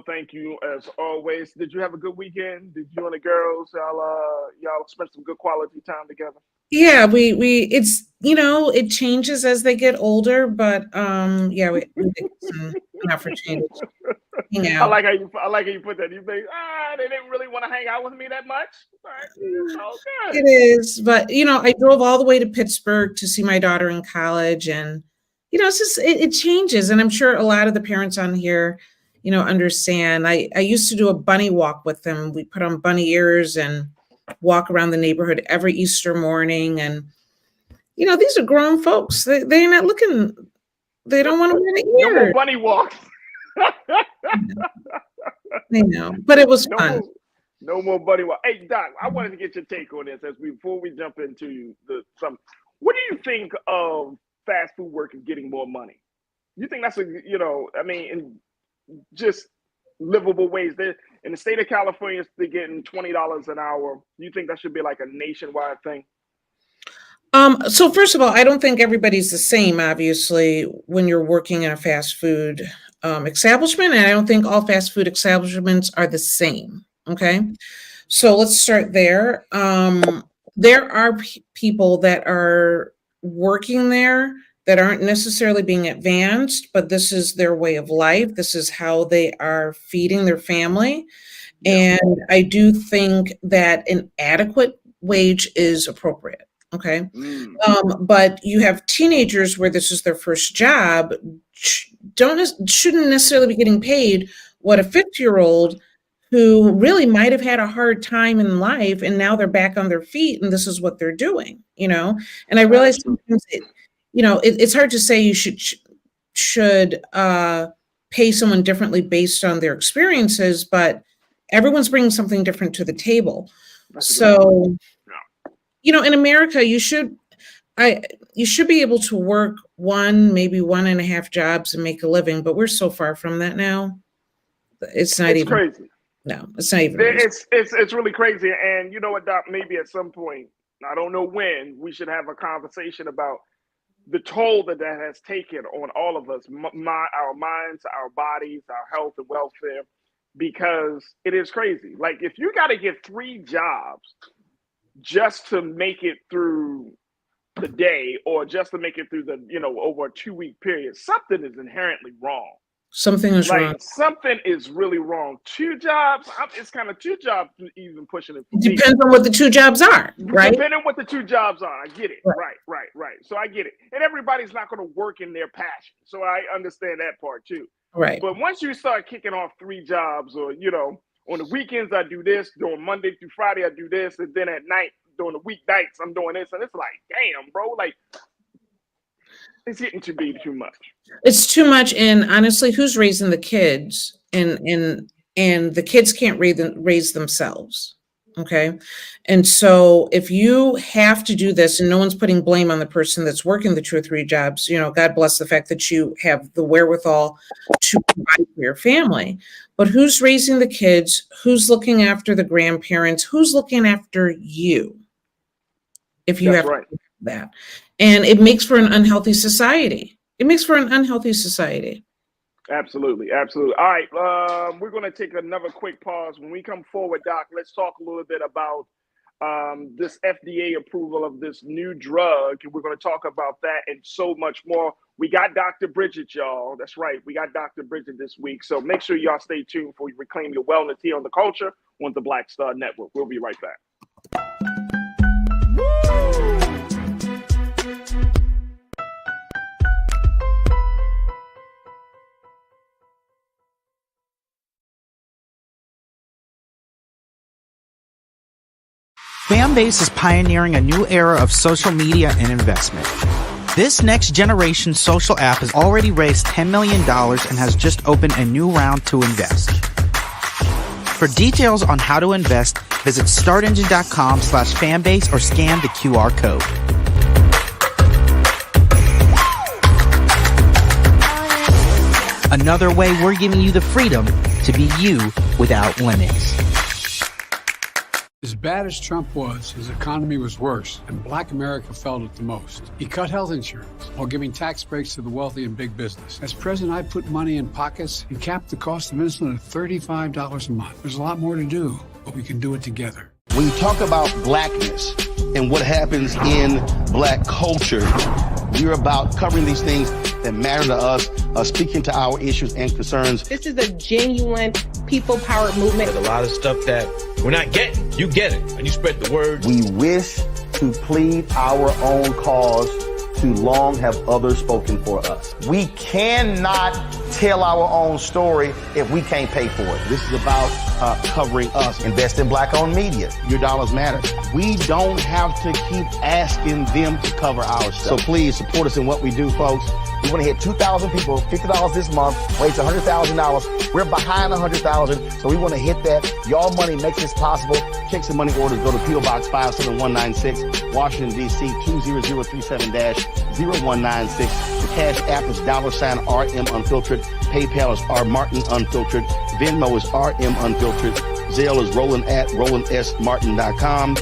Thank you as always. Did you have a good weekend? Did you and the girls, y'all spend some good quality time together? Yeah, it's, it changes as they get older, but we did some effort change. I like how you put that. You think, they didn't really want to hang out with me that much. Right. Okay. It is, but I drove all the way to Pittsburgh to see my daughter in college, and it's just it changes, and I'm sure a lot of the parents on here, understand. I used to do a bunny walk with them. We put on bunny ears and walk around the neighborhood every Easter morning, and these are grown folks. They're not looking. They don't want to wear the ears. No more bunny walks. I know, but it was fun. No more bunny walk. Hey, Doc, I wanted to get your take on this before we jump into what do you think of fast food workers getting more money? You think that's and just livable wage. In the state of California, they're getting $20 an hour. Do you think that should be like a nationwide thing? So first of all, I don't think everybody's the same, obviously, when you're working in a fast food establishment. And I don't think all fast food establishments are the same. Okay. So let's start there. There are people that are working there that aren't necessarily being advanced, but this is their way of life. This is how they are feeding their family. And I do think that an adequate wage is appropriate. Okay. But you have teenagers where this is their first job, shouldn't necessarily be getting paid what a 50-year-old who really might have had a hard time in life, and now they're back on their feet and this is what they're doing, and I realize sometimes it's hard to say you should pay someone differently based on their experiences, but everyone's bringing something different to the table. So, in America, you should be able to work maybe 1.5 jobs and make a living, but we're so far from that now. It's crazy. No, it's not even. It's really crazy. And you know what, Doc? Maybe at some point, I don't know when, we should have a conversation about the toll that has taken on all of us, our minds, our bodies, our health and welfare, because it is crazy. Like, if you got to get 3 jobs just to make it through the day, or just to make it through the, over a 2-week period, something is inherently wrong. Something is wrong. Something is really wrong. 2 jobs, it's kind of 2 jobs even pushing it. Depends on what the 2 jobs are, right? Depending on what the 2 jobs are. I get it. Right. So I get it. And everybody's not going to work in their passion. So I understand that part too. Right. But once you start kicking off 3 jobs, or, on the weekends I do this, during Monday through Friday I do this, and then at night, during the weeknights, I'm doing this, and it's like, damn, bro, like, it's getting to be too much. It's too much, and honestly, who's raising the kids? And the kids can't raise themselves. Okay, and so if you have to do this, and no one's putting blame on the person that's working the 2 or 3 jobs, God bless the fact that you have the wherewithal to provide for your family. But who's raising the kids? Who's looking after the grandparents? Who's looking after you? If you have that, and it makes for an unhealthy society. Absolutely. All right, we're going to take another quick pause. When we come forward, Doc, let's talk a little bit about this FDA approval of this new drug. And we're going to talk about that and so much more. We got Dr. Bridget, y'all. That's right. We got Dr. Bridget this week. So make sure y'all stay tuned for Reclaim Your Wellness here on The Culture on the Black Star Network. We'll be right back. Fanbase is pioneering a new era of social media and investment. This next generation social app has already raised $10 million and has just opened a new round to invest. For details on how to invest, visit startengine.com/fanbase or scan the QR code. Another way we're giving you the freedom to be you without limits. As bad as Trump was, his economy was worse, and Black America felt it the most. He cut health insurance while giving tax breaks to the wealthy and big business. As president, I put money in pockets and capped the cost of insulin at $35 a month. There's a lot more to do, but we can do it together. When you talk about blackness and what happens in Black culture, we're about covering these things that matter to us, speaking to our issues and concerns. This is a genuine people-powered movement. There's a lot of stuff that we're not getting. You get it, and you spread the word. We wish to plead our own cause. Too long have others spoken for us. We cannot tell our own story if we can't pay for it. This is about covering us. Invest in Black-owned media. Your dollars matter. We don't have to keep asking them to cover our stuff. So please support us in what we do, folks. We want to hit 2,000 people, $50 this month, raise $100,000. We're behind 100,000, so we want to hit that. Y'all money makes this possible. Check some money orders. Go to P.O. Box 57196, Washington, D.C. 20037-0196. Cash App is $RM Unfiltered. PayPal is R Martin Unfiltered. Venmo is RM Unfiltered. Zelle is Roland at RolandSMartin.com.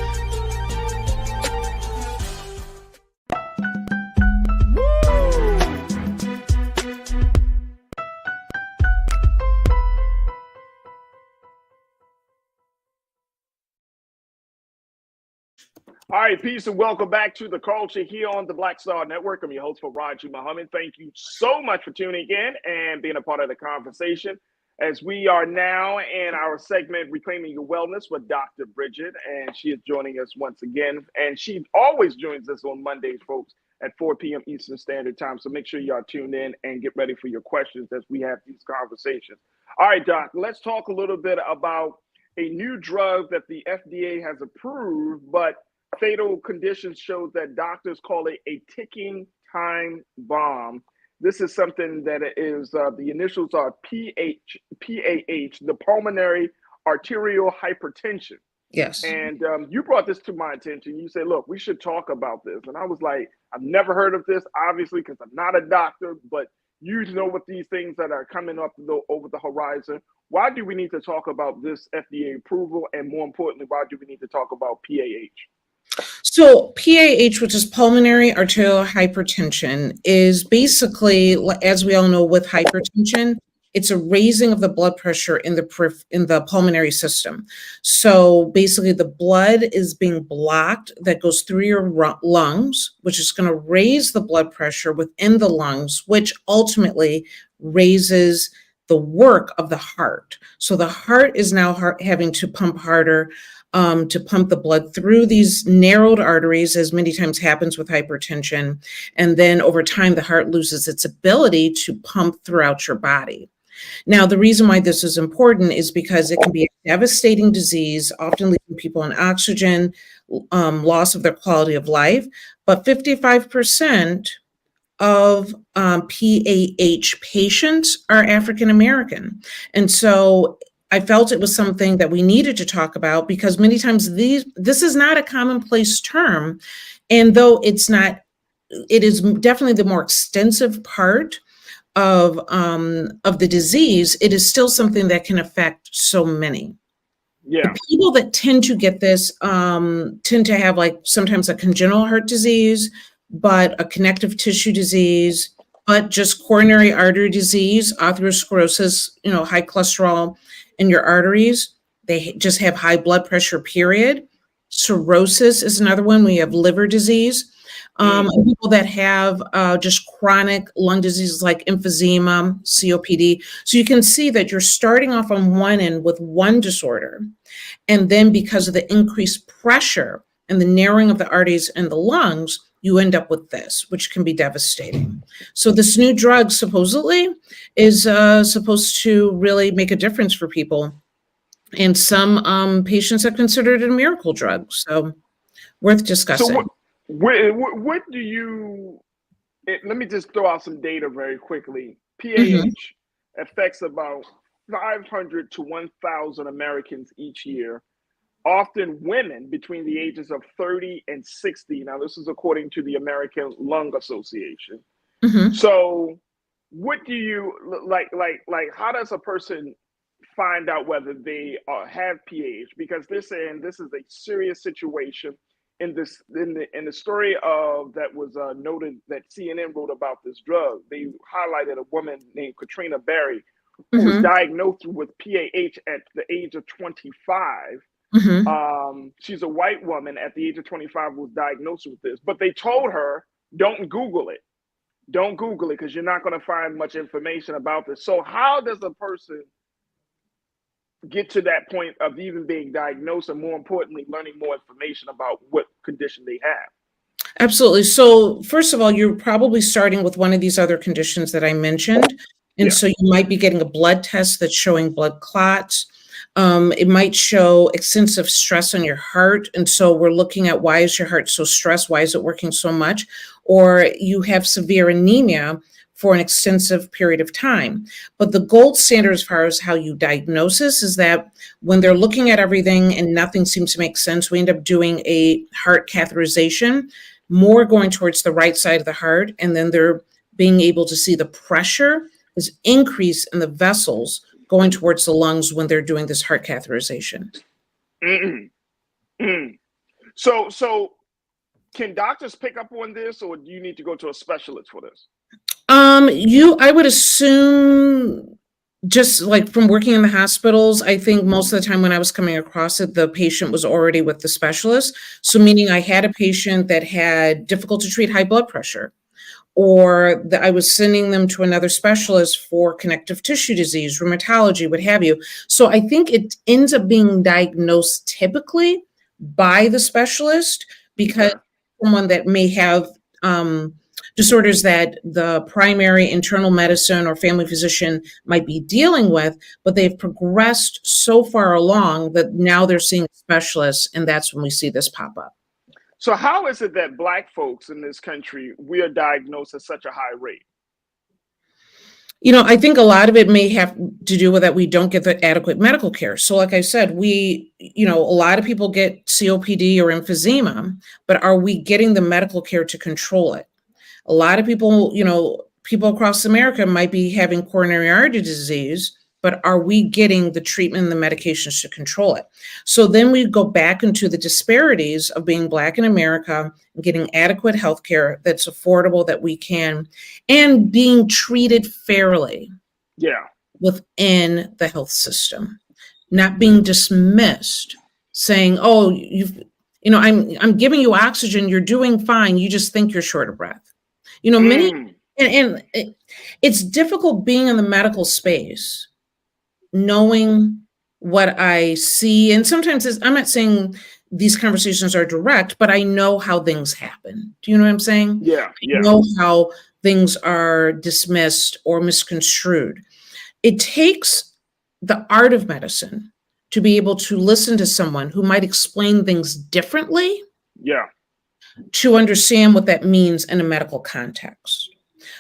All right, peace and welcome back to The Culture here on the Black Star Network. I'm your host, Farajii Muhammad. Thank you so much for tuning in and being a part of the conversation as we are now in our segment, Reclaiming Your Wellness with Dr. Bridget, and she is joining us once again. And she always joins us on Mondays, folks, at 4 p.m. Eastern Standard Time. So make sure y'all tune in and get ready for your questions as we have these conversations. All right, Doc, let's talk a little bit about a new drug that the FDA has approved, but fatal conditions shows that doctors call it a ticking time bomb. This is something that is, the initials are PAH, the pulmonary arterial hypertension. Yes. And you brought this to my attention. You said, look, we should talk about this. And I was like, I've never heard of this, obviously, because I'm not a doctor, but you know what these things that are coming up over the horizon. Why do we need to talk about this FDA approval? And more importantly, why do we need to talk about PAH? So PAH, which is pulmonary arterial hypertension, is basically, as we all know, with hypertension, it's a raising of the blood pressure in the pulmonary system. So basically the blood is being blocked that goes through your lungs, which is going to raise the blood pressure within the lungs, which ultimately raises the work of the heart. So the heart is now having to pump harder, to pump the blood through these narrowed arteries, as many times happens with hypertension. And then over time, the heart loses its ability to pump throughout your body. Now, the reason why this is important is because it can be a devastating disease, often leaving people on oxygen, loss of their quality of life. But 55% of PAH patients are African American. And so I felt it was something that we needed to talk about because many times this is not a commonplace term. And though it is definitely the more extensive part of the disease, it is still something that can affect so many. Yeah. The people that tend to get this tend to have sometimes a congenital heart disease, but a connective tissue disease, but just coronary artery disease, atherosclerosis, high cholesterol in your arteries. They just have high blood pressure, period. Cirrhosis is another one. We have liver disease. And people that have just chronic lung diseases like emphysema, COPD. So you can see that you're starting off on one end with one disorder. And then because of the increased pressure and the narrowing of the arteries and the lungs, you end up with this, which can be devastating. So this new drug supposedly is supposed to really make a difference for people. And some patients have considered it a miracle drug. So worth discussing. So what do you, let me just throw out some data very quickly. PAH affects about 500 to 1,000 Americans each year. Often women between the ages of 30 and 60. Now, this is according to the American Lung Association. So what do you, how does a person find out whether they have PAH? Because they're saying this is a serious situation. In the story that was noted that CNN wrote about this drug, they highlighted a woman named Katrina Berry who was diagnosed with PAH at the age of 25. She's a white woman at the age of 25 was diagnosed with this, but they told her, don't Google it. Don't Google it because you're not going to find much information about this. So how does a person get to that point of even being diagnosed and more importantly, learning more information about what condition they have? Absolutely. So first of all, you're probably starting with one of these other conditions that I mentioned. And so you might be getting a blood test that's showing blood clots. It might show extensive stress on your heart. And so we're looking at why is your heart so stressed? Why is it working so much? Or you have severe anemia for an extensive period of time. But the gold standard as far as how you diagnose this is that when they're looking at everything and nothing seems to make sense, we end up doing a heart catheterization, more going towards the right side of the heart. And then they're being able to see the pressure is increased in the vessels going towards the lungs when they're doing this heart catheterization. So can doctors pick up on this, or do you need to go to a specialist for this? I would assume, just like from working in the hospitals, I think most of the time when I was coming across it, the patient was already with the specialist. So meaning I had a patient that had difficult to treat high blood pressure, or that I was sending them to another specialist for connective tissue disease, rheumatology, what have you. So I think it ends up being diagnosed typically by the specialist, because someone that may have disorders that the primary internal medicine or family physician might be dealing with, but they've progressed so far along that now they're seeing specialists, and that's when we see this pop up. So how is it that Black folks in this country, we are diagnosed at such a high rate? I think a lot of it may have to do with that we don't get the adequate medical care. So like I said, a lot of people get COPD or emphysema, but are we getting the medical care to control it? A lot of people, people across America might be having coronary artery disease, but are we getting the treatment and the medications to control it? So then we go back into the disparities of being Black in America and getting adequate health care that's affordable, that we can, and being treated fairly within the health system, not being dismissed, saying, oh, I'm giving you oxygen, you're doing fine, you just think you're short of breath. Many, and it's difficult being in the medical space, knowing what I see. And sometimes I'm not saying these conversations are direct, but I know how things happen. Do you know what I'm saying? Yeah. I know how things are dismissed or misconstrued. It takes the art of medicine to be able to listen to someone who might explain things differently. To understand what that means in a medical context.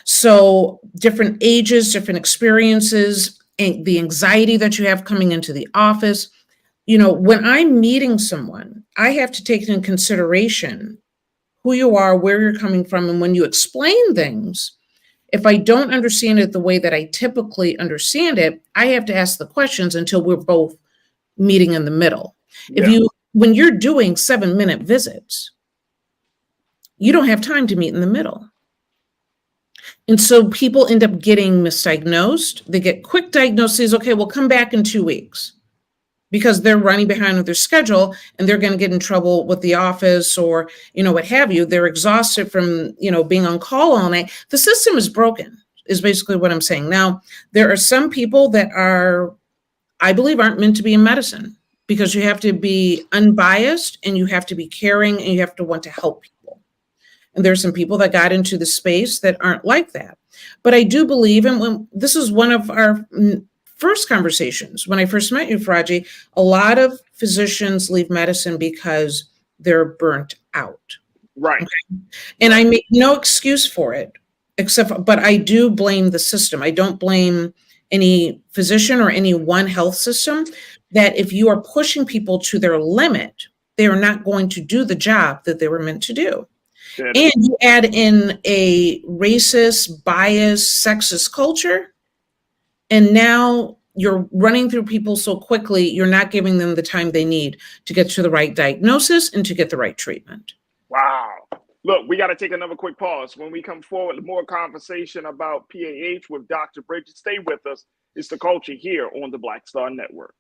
So different ages, different experiences, and the anxiety that you have coming into the office. When I'm meeting someone, I have to take into consideration who you are, where you're coming from, and when you explain things, if I don't understand it the way that I typically understand it, I have to ask the questions until we're both meeting in the middle. When you're doing 7-minute visits, you don't have time to meet in the middle. And so people end up getting misdiagnosed. They get quick diagnoses. Okay, we'll come back in 2 weeks, because they're running behind with their schedule and they're going to get in trouble with the office or, what have you. They're exhausted from, being on call all night. The system is broken, is basically what I'm saying. Now, there are some people that I believe aren't meant to be in medicine, because you have to be unbiased and you have to be caring and you have to want to help people. And there's some people that got into the space that aren't like that. But I do believe, and this is one of our first conversations, when I first met you, Farajii, a lot of physicians leave medicine because they're burnt out. Right. Okay? And I make no excuse for it, but I do blame the system. I don't blame any physician or any one health system, that if you are pushing people to their limit, they are not going to do the job that they were meant to do. And you add in a racist, biased, sexist culture, and now you're running through people so quickly, you're not giving them the time they need to get to the right diagnosis and to get the right treatment. Wow. Look, we got to take another quick pause. When we come forward, more conversation about PAH with Dr. Bridget. Stay with us. It's The Culture here on the Black Star Network.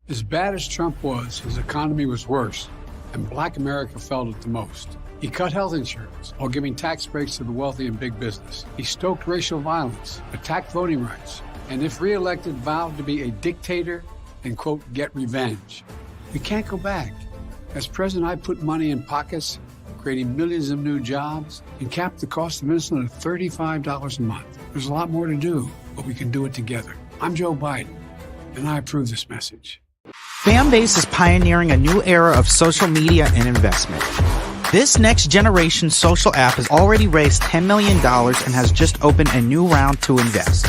As bad as Trump was, his economy was worse, and Black America felt it the most. He cut health insurance while giving tax breaks to the wealthy and big business. He stoked racial violence, attacked voting rights, and if reelected, vowed to be a dictator and, quote, get revenge. We can't go back. As president, I put money in pockets, creating millions of new jobs, and capped the cost of insulin at $35 a month. There's a lot more to do, but we can do it together. I'm Joe Biden, and I approve this message. Fanbase is pioneering a new era of social media and investment. This next generation social app has already raised $10 million and has just opened a new round to invest.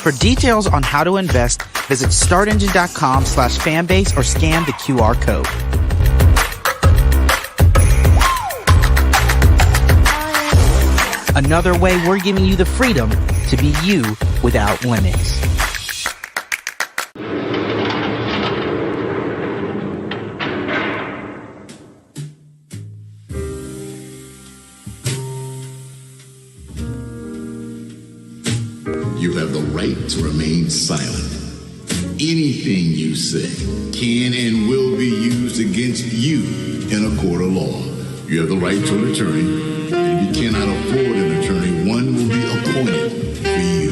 For details on how to invest, visit startengine.com/fanbase or scan the QR code. Another way we're giving you the freedom to be you without limits. You have the right to remain silent. Anything you say can and will be used against you in a court of law. You have the right to an attorney. If you cannot afford an attorney, one will be appointed for you.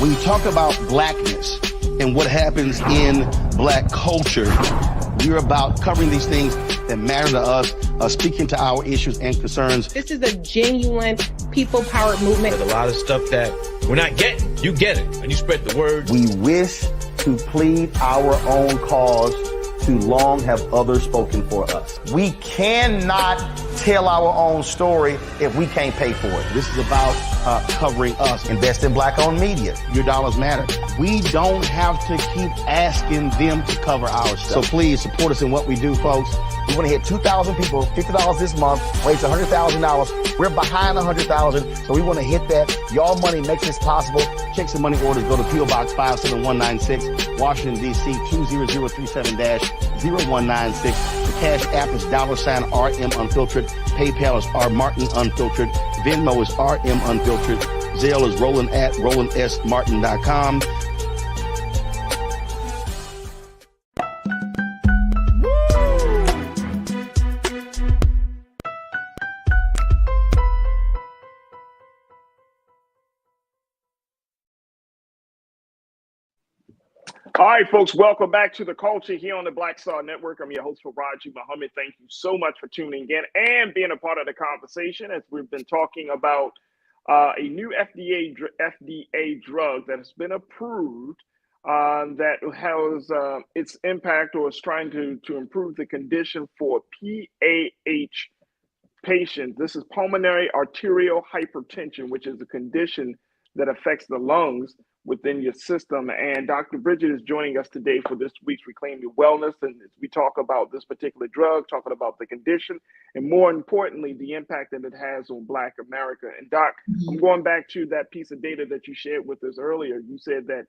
When you talk about blackness and what happens in black culture, we're about covering these things that matter to us, speaking to our issues and concerns. This is a genuine people-powered movement. There's a lot of stuff that we're not getting. You get it, and you spread the word. We wish to plead our own cause. Too long have others spoken for us. We cannot tell our own story if we can't pay for it. This is about covering us. Invest in black-owned media. Your dollars matter. We don't have to keep asking them to cover our stuff. So please support us in what we do, folks. We want to hit 2,000 people, $50 this month, raise $100,000. We're behind 100,000, so we want to hit that. Y'all money makes this possible. Check some money orders. Go to P.O. Box 57196, Washington, D.C. 20037-0196. The Cash App is $RM Unfiltered. PayPal is R Martin Unfiltered. Venmo is RM Unfiltered. Zelle is Roland at RolandSMartin.com. All right, folks, welcome back to The Culture here on the Black Star Network. I'm your host, Farajii Muhammad. Thank you so much for tuning in and being a part of the conversation as we've been talking about a new FDA drug that has been approved that has its impact or is trying to improve the condition for PAH patients. This is pulmonary arterial hypertension, which is a condition that affects the lungs within your system. And Dr. Bridget is joining us today for this week's Reclaim Your Wellness. And we talk about this particular drug, talking about the condition, and more importantly, the impact that it has on Black America. And Doc, I'm going back to that piece of data that you shared with us earlier. You said that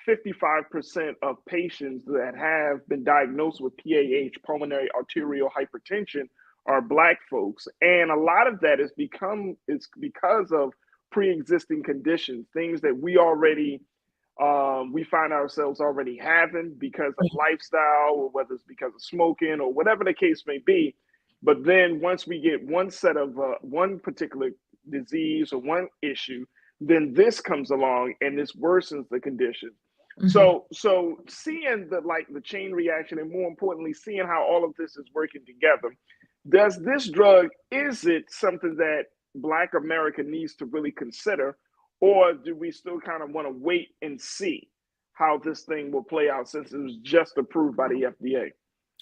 55% of patients that have been diagnosed with PAH, pulmonary arterial hypertension, are Black folks. And a lot of that is because of pre-existing conditions, things that we already we find ourselves already having because of lifestyle, or whether it's because of smoking or whatever the case may be. But then once we get one set of one particular disease or one issue, then this comes along and this worsens the condition. So seeing the chain reaction, and more importantly, seeing how all of this is working together, does this drug, is it something that Black America needs to really consider, or do we still kind of want to wait and see how this thing will play out since it was just approved by the FDA?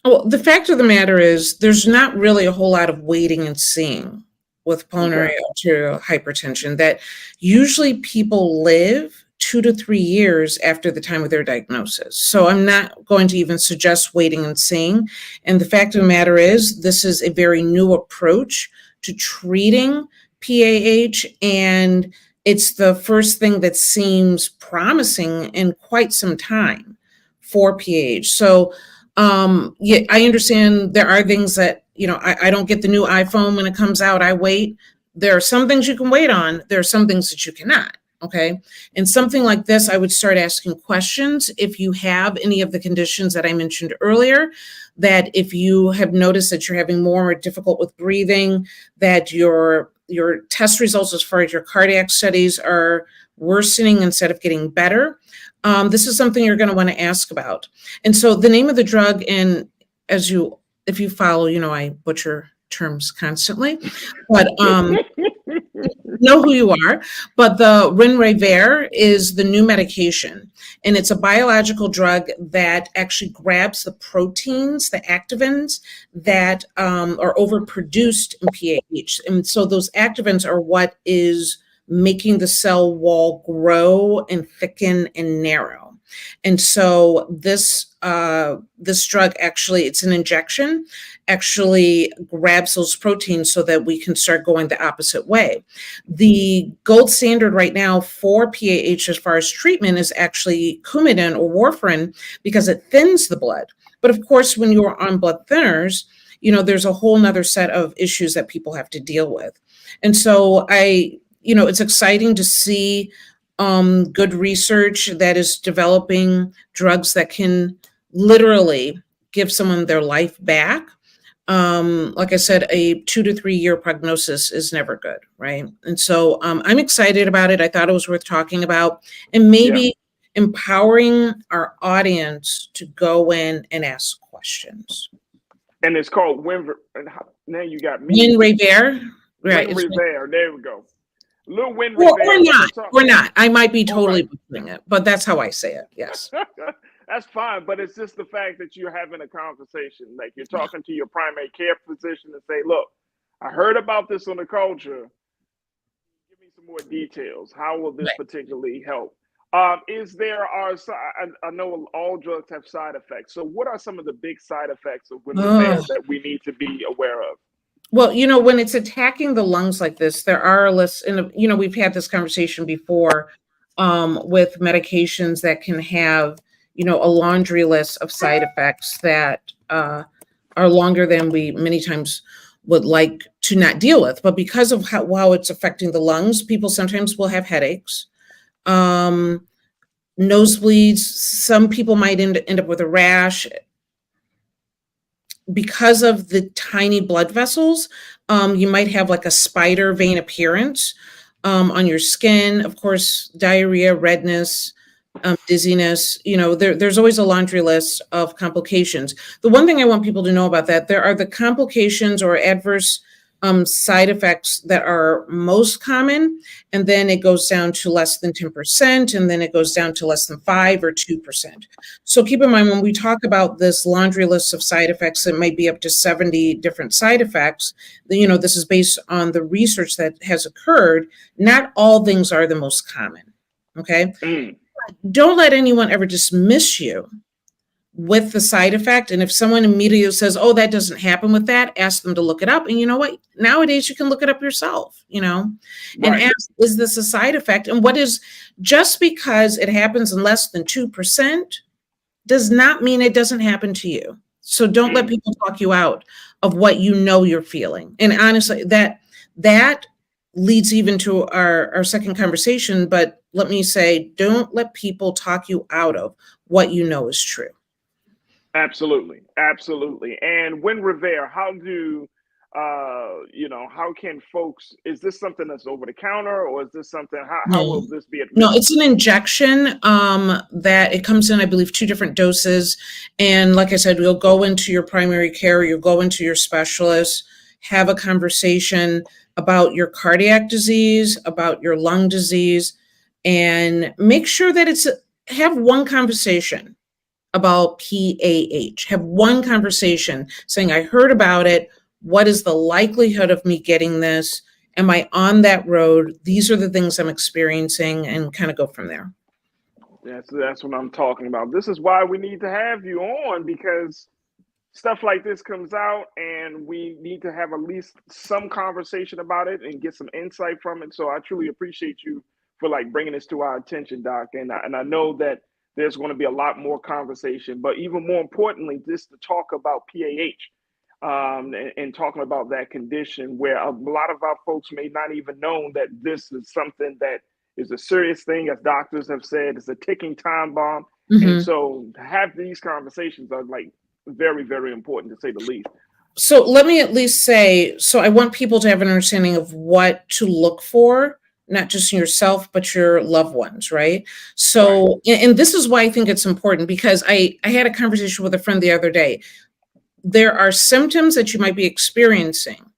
Well, the fact of the matter is there's not really a whole lot of waiting and seeing with pulmonary arterial hypertension, that usually people live 2 to 3 years after the time of their diagnosis. So I'm not going to even suggest waiting and seeing. And the fact of the matter is this is a very new approach to treating PAH, and it's the first thing that seems promising in quite some time for PAH. So yeah, I understand there are things that, I don't get the new iPhone when it comes out, I wait. There are some things you can wait on. There are some things that you cannot. Okay. And something like this, I would start asking questions. If you have any of the conditions that I mentioned earlier, that if you have noticed that you're having more difficult with breathing, that your test results as far as your cardiac studies are worsening instead of getting better, this is something you're going to want to ask about. And so the name of the drug, and if you follow, I butcher terms constantly, but know who you are, but the Winrevair is the new medication, and it's a biological drug that actually grabs the proteins, the activins that are overproduced in PAH. And so those activins are what is making the cell wall grow and thicken and narrow. And so this drug, actually, it's an injection, actually grabs those proteins so that we can start going the opposite way. The gold standard right now for PAH as far as treatment is actually Coumadin or warfarin, because it thins the blood. But of course, when you're on blood thinners, there's a whole nother set of issues that people have to deal with. And so it's exciting to see good research that is developing drugs that can literally give someone their life back. Like I said, a 2 to 3 year prognosis is never good, right? And so I'm excited about it. I thought it was worth talking about, and maybe empowering our audience to go in and ask questions. And it's called now you got me. Winrevair. Right. Winrevair. There we go. Little Winrevair. Well, or not. I might be totally butchering it, but that's how I say it. Yes. That's fine, but it's just the fact that you're having a conversation, like you're talking to your primary care physician and say, look, I heard about this on the culture. Give me some more details. How will this particularly help? I know all drugs have side effects. So what are some of the big side effects of Winrevair that we need to be aware of? Well, when it's attacking the lungs like this, there are lists, and we've had this conversation before with medications that can have, a laundry list of side effects that are longer than we many times would like to not deal with. But because of how it's affecting the lungs, people sometimes will have headaches, nosebleeds. Some people might end up with a rash. Because of the tiny blood vessels, you might have like a spider vein appearance on your skin. Of course, diarrhea, redness, dizziness. There's always a laundry list of complications. The one thing I want people to know about that, there are the complications or adverse side effects that are most common, and then it goes down to less than 10%, and then it goes down to less than 5 or 2%. So keep in mind, when we talk about this laundry list of side effects, it might be up to 70 different side effects. This is based on the research that has occurred. Not all things are the most common. Okay. Don't let anyone ever dismiss you with the side effect. And if someone immediately says, oh, that doesn't happen with that, ask them to look it up. And you know what? Nowadays you can look it up yourself, and ask, is this a side effect? And just because it happens in less than 2% does not mean it doesn't happen to you. So don't let people talk you out of what you're feeling. And honestly, that leads even to our second conversation. But let me say, don't let people talk you out of what is true. Absolutely. And Winrevair, how can folks, is this something that's over the counter, or is this something, how will this be administered? No, it's an injection that it comes in, I believe, 2 different doses. And like I said, you'll go into your primary care, you'll go into your specialist, have a conversation about your cardiac disease, about your lung disease, and make sure that have one conversation about PAH. Have one conversation saying, I heard about it. What is the likelihood of me getting this? Am I on that road? These are the things I'm experiencing, and kind of go from there. That's what I'm talking about. This is why we need to have you on, because stuff like this comes out and we need to have at least some conversation about it and get some insight from it. So I truly appreciate you for bringing this to our attention, Doc. And I know that there's going to be a lot more conversation, but even more importantly, just to talk about PAH and talking about that condition, where a lot of our folks may not even know that this is something that is a serious thing. As doctors have said, it's a ticking time bomb. And so to have these conversations are very, very important, to say the least. So let me at least say, I want people to have an understanding of what to look for, not just yourself, but your loved ones, right? So, and this is why I think it's important, because I had a conversation with a friend the other day. There are symptoms that you might be experiencing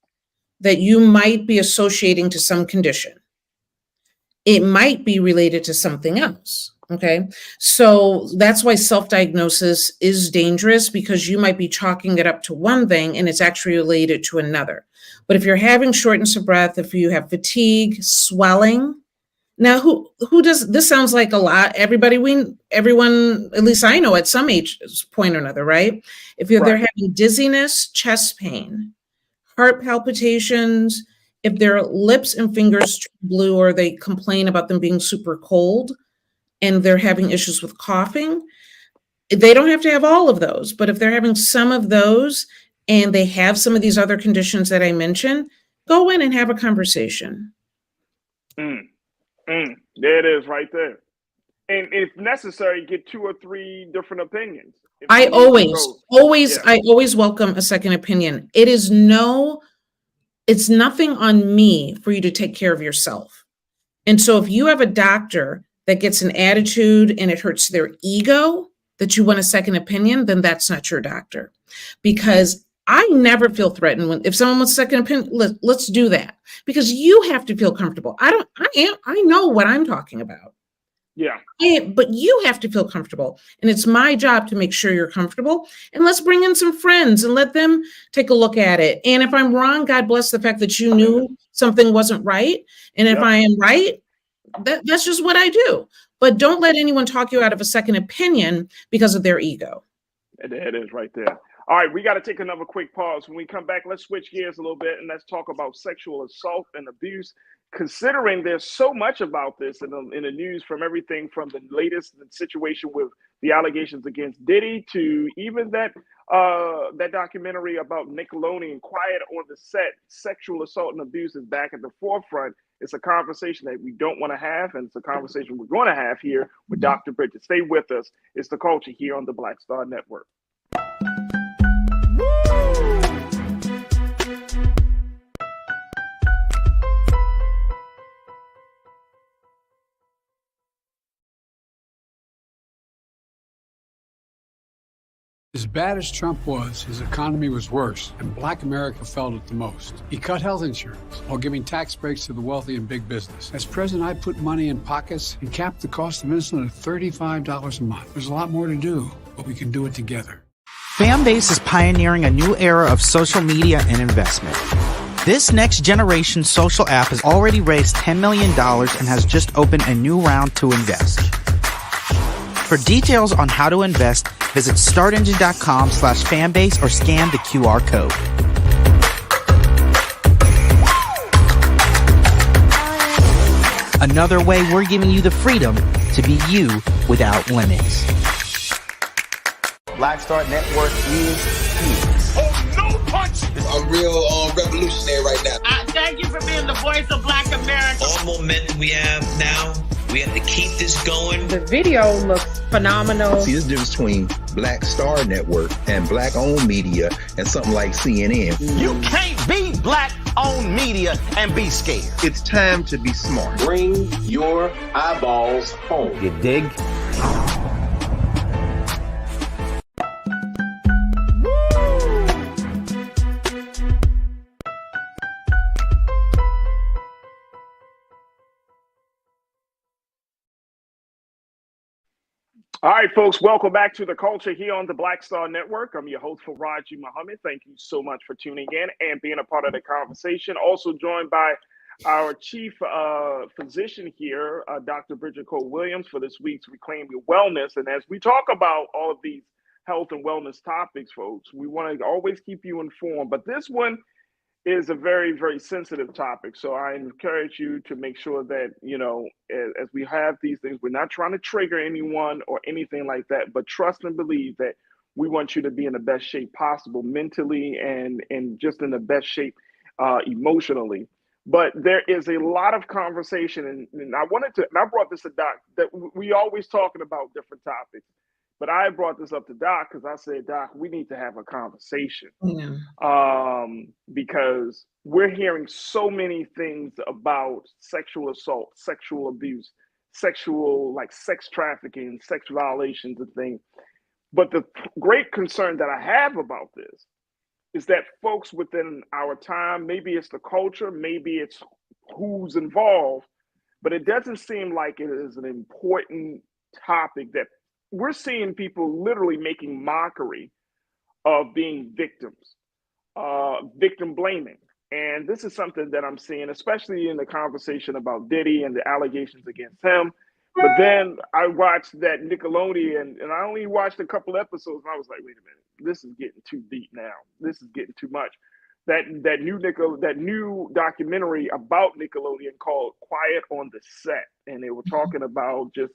that you might be associating to some condition. it might be related to something else. Okay. So that's why self-diagnosis is dangerous, because you might be chalking it up to one thing and it's actually related to another. But if you're having shortness of breath, if you have fatigue, swelling, now who does this? Sounds like a lot. Everyone, at least I know at some age point or another, right? If they're having dizziness, chest pain, heart palpitations, if their lips and fingers turn blue, or they complain about them being super cold, and they're having issues with coughing, they don't have to have all of those. But if they're having some of those and they have some of these other conditions that I mentioned, go in and have a conversation. There it is right there. And if necessary, get 2 or 3 different opinions. I always welcome a second opinion. It's nothing on me for you to take care of yourself. And so if you have a doctor that gets an attitude and it hurts their ego that you want a second opinion, then that's not your doctor. Because I never feel threatened if someone wants a second opinion. Let's do that, because you have to feel comfortable. I know what I'm talking about. Yeah. But you have to feel comfortable. And it's my job to make sure you're comfortable. And let's bring in some friends and let them take a look at it. And if I'm wrong, God bless the fact that you knew something wasn't right. And if I am right, that's just what I do. But don't let anyone talk you out of a second opinion because of their ego. It is right there. All right, we got to take another quick pause. When we come back, let's switch gears a little bit and let's talk about sexual assault and abuse. Considering there's so much about this in the news, from everything from the latest situation with the allegations against Diddy to even that documentary about Nickelodeon, Quiet on the Set, sexual assault and abuse is back at the forefront. It's a conversation that we don't want to have, and it's a conversation we're going to have here with Dr. Bridget. Stay with us. It's The Culture here on the Black Star Network. As bad as Trump was, his economy was worse, and Black America felt it the most. He cut health insurance while giving tax breaks to the wealthy and big business. As president, I put money in pockets and capped the cost of insulin at $35 a month. There's a lot more to do, but we can do it together. Fanbase is pioneering a new era of social media and investment. This next generation social app has already raised $10 million and has just opened a new round to invest. For details on how to invest, visit startengine.com/fanbase or scan the QR code. Another way we're giving you the freedom to be you without limits. Black Star Network is here. Oh, no punch! I'm real revolutionary right now. Thank you for being the voice of Black America. All momentum we have now, we have to keep this going. The video looks phenomenal. See, there's a difference between Black Star Network and Black-owned media and something like CNN. You can't be Black-owned media and be scared. It's time to be smart. Bring your eyeballs home. You dig? All right, folks, welcome back to The Culture here on the Black Star Network. I'm your host, Farajii Muhammad. Thank you so much for tuning in and being a part of the conversation. Also joined by our chief physician here, Dr. Bridget Cole-Williams, for this week's Reclaim Your Wellness. And as we talk about all of these health and wellness topics, folks, we want to always keep you informed. But this one is a very, very sensitive topic. So I encourage you to make sure that, you know, as we have these things, we're not trying to trigger anyone or anything like that, but trust and believe that we want you to be in the best shape possible mentally and just in the best shape emotionally. But there is a lot of conversation, and I brought this to Doc, that we always talking about different topics. But I brought this up to Doc because I said, Doc, we need to have a conversation. Because we're hearing so many things about sexual assault, sexual abuse, sex trafficking, sex violations and things. But the great concern that I have about this is that folks within our time, maybe it's the culture, maybe it's who's involved, but it doesn't seem like it is an important topic that we're seeing people literally making mockery of being victims, victim blaming. And this is something that I'm seeing, especially in the conversation about Diddy and the allegations against him. But then I watched that Nickelodeon, and I only watched a couple episodes, and I was like, wait a minute, this is getting too deep now. This is getting too much. That new documentary about Nickelodeon called Quiet on the Set, and they were talking about just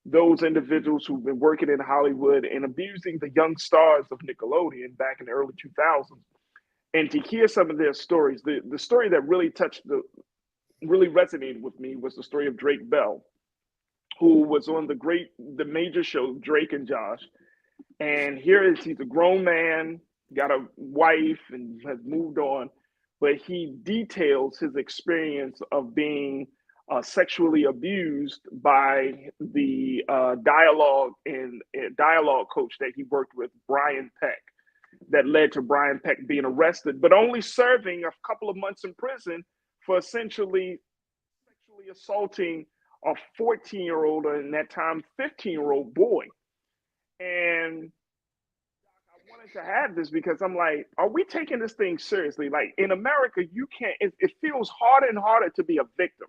those individuals who've been working in Hollywood and abusing the young stars of Nickelodeon back in the early 2000s. And to hear some of their stories, the story that really really resonated with me was the story of Drake Bell, who was on the major show, Drake and Josh. And he's a grown man, got a wife, and has moved on. But he details his experience of being sexually abused by the dialogue coach that he worked with, Brian Peck, that led to Brian Peck being arrested, but only serving a couple of months in prison for essentially sexually assaulting a 14-year-old, or in that time, 15-year-old boy. And I wanted to have this because I'm like, are we taking this thing seriously? Like in America, it feels harder and harder to be a victim.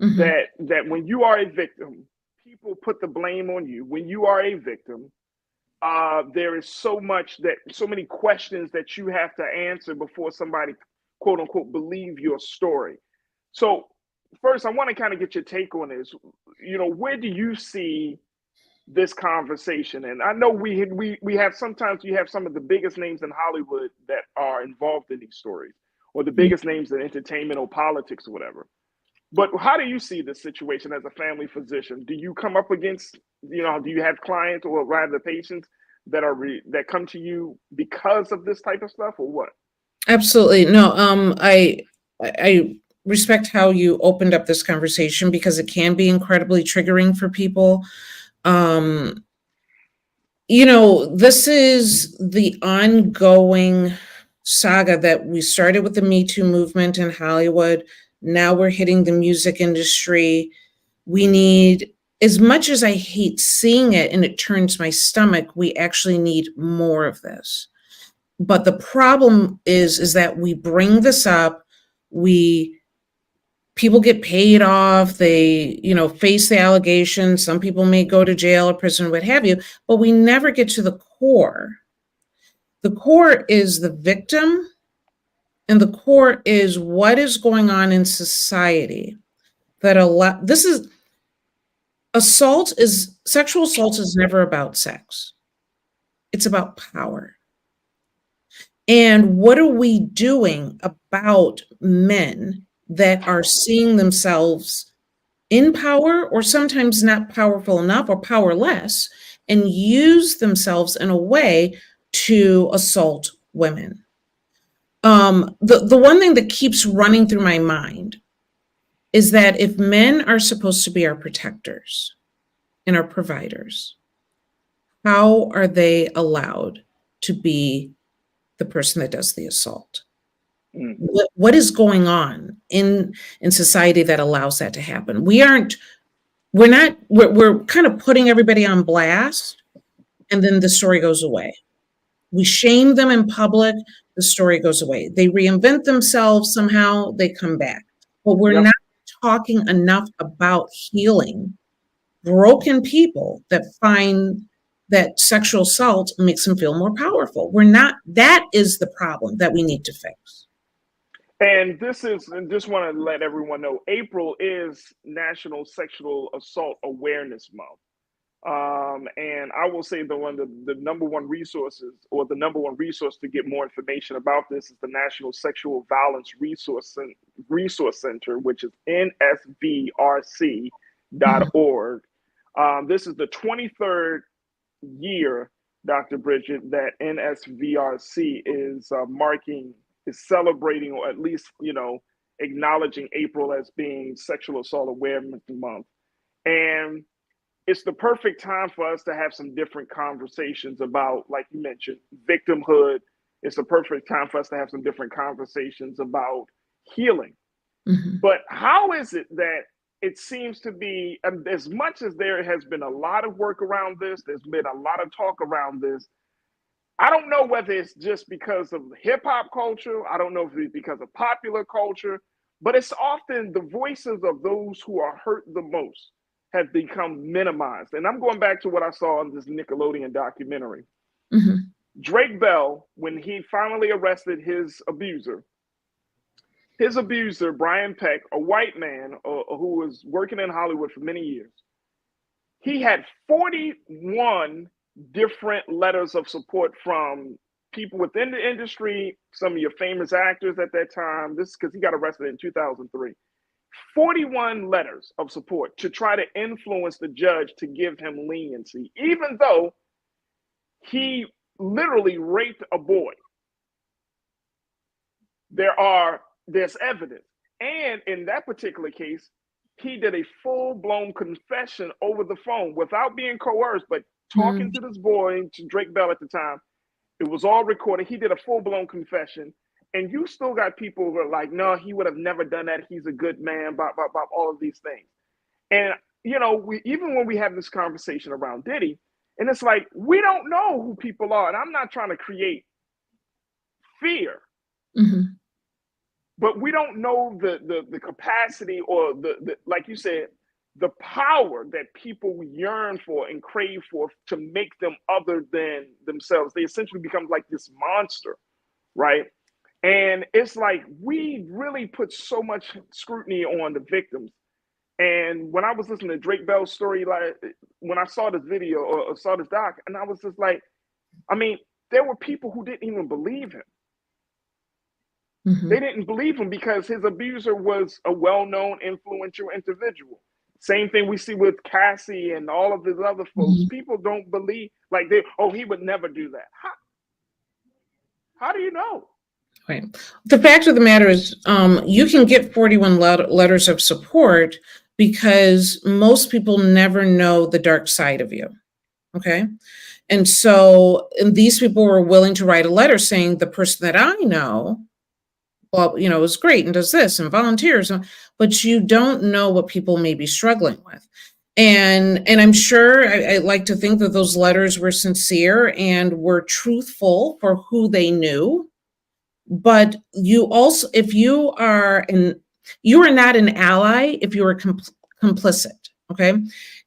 Mm-hmm. That when you are a victim, people put the blame on you. When you are a victim, there is so many questions that you have to answer before somebody, quote unquote, believe your story. So first, I want to kind of get your take on this. Where do you see this conversation? And I know we have sometimes you have some of the biggest names in Hollywood that are involved in these stories, or the biggest names in entertainment or politics or whatever. But how do you see this situation as a family physician? Do you come up against, do you have clients or rather patients that that come to you because of this type of stuff, or what? Absolutely. No, I respect how you opened up this conversation because it can be incredibly triggering for people. This is the ongoing saga that we started with the Me Too movement in Hollywood. Now we're hitting the music industry. We need, as much as I hate seeing it and it turns my stomach, we actually need more of this. But the problem is that we bring this up, people get paid off, they, face the allegations. Some people may go to jail or prison, what have you, but we never get to the core. The core is the victim, and the core is what is going on in society that sexual assault is never about sex. It's about power. And what are we doing about men that are seeing themselves in power, or sometimes not powerful enough or powerless, and use themselves in a way to assault women? The one thing that keeps running through my mind is that if men are supposed to be our protectors and our providers, how are they allowed to be the person that does the assault? What is going on in society that allows that to happen? We're kind of putting everybody on blast, and then the story goes away. We shame them in public, the story goes away. They reinvent themselves somehow, they come back. But we're not talking enough about healing broken people that find that sexual assault makes them feel more powerful. That is the problem that we need to fix. And just want to let everyone know, April is National Sexual Assault Awareness Month. And I will say the number one resources, or the number one resource to get more information about this, is the National Sexual Violence Resource Center, which is nsvrc.org. This is the 23rd year, Dr. Bridget, that NSVRC is celebrating, or at least, acknowledging April as being Sexual Assault Awareness Month. And it's the perfect time for us to have some different conversations about, like you mentioned, victimhood. It's the perfect time for us to have some different conversations about healing. Mm-hmm. But how is it that it seems to be, as much as there has been a lot of work around this, there's been a lot of talk around this. I don't know whether it's just because of hip hop culture. I don't know if it's because of popular culture, but it's often the voices of those who are hurt the most have become minimized. And I'm going back to what I saw in this Nickelodeon documentary. Mm-hmm. Drake Bell, when he finally arrested his abuser, Brian Peck, a white man who was working in Hollywood for many years, he had 41 different letters of support from people within the industry, some of your famous actors at that time. This is because he got arrested in 2003. 41 letters of support to try to influence the judge to give him leniency, even though he literally raped a boy. There's evidence. And in that particular case, he did a full-blown confession over the phone without being coerced, but talking to this boy, to Drake Bell at the time. It was all recorded. He did a full-blown confession. And you still got people who are like, no, he would have never done that. He's a good man, blah, blah, blah, all of these things. And, even when we have this conversation around Diddy, and it's like, we don't know who people are. And I'm not trying to create fear. Mm-hmm. But we don't know the capacity or the like you said, the power that people yearn for and crave for to make them other than themselves. They essentially become like this monster, right? And it's like we really put so much scrutiny on the victims. And when I was listening to Drake Bell's story, like when I saw this video or saw this doc, and I was just like, there were people who didn't even believe him. Mm-hmm. They didn't believe him because his abuser was a well-known, influential individual. Same thing we see with Cassie and all of his other folks. Mm-hmm. People don't believe, he would never do that. How do you know? Right. The fact of the matter is, you can get 41 letters of support because most people never know the dark side of you. Okay. And these people were willing to write a letter saying the person that I know, well, is great and does this and volunteers, but you don't know what people may be struggling with. And I'm sure I like to think that those letters were sincere and were truthful for who they knew. But you also, if you are not an ally if you are complicit. Okay.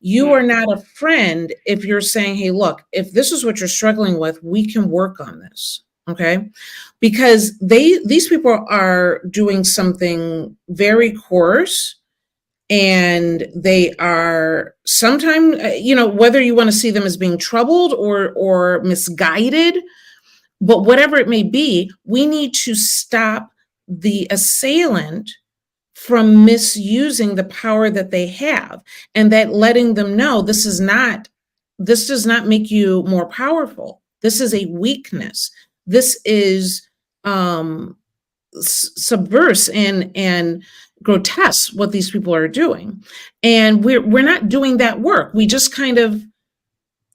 You are not a friend if you're saying, hey, look, if this is what you're struggling with, we can work on this. Okay. Because these people are doing something very coarse, and they are sometimes, whether you want to see them as being troubled or misguided, but whatever it may be, we need to stop the assailant from misusing the power that they have, and that letting them know this does not make you more powerful. This is a weakness. This is subversive and grotesque what these people are doing. And we're not doing that work. We just kind of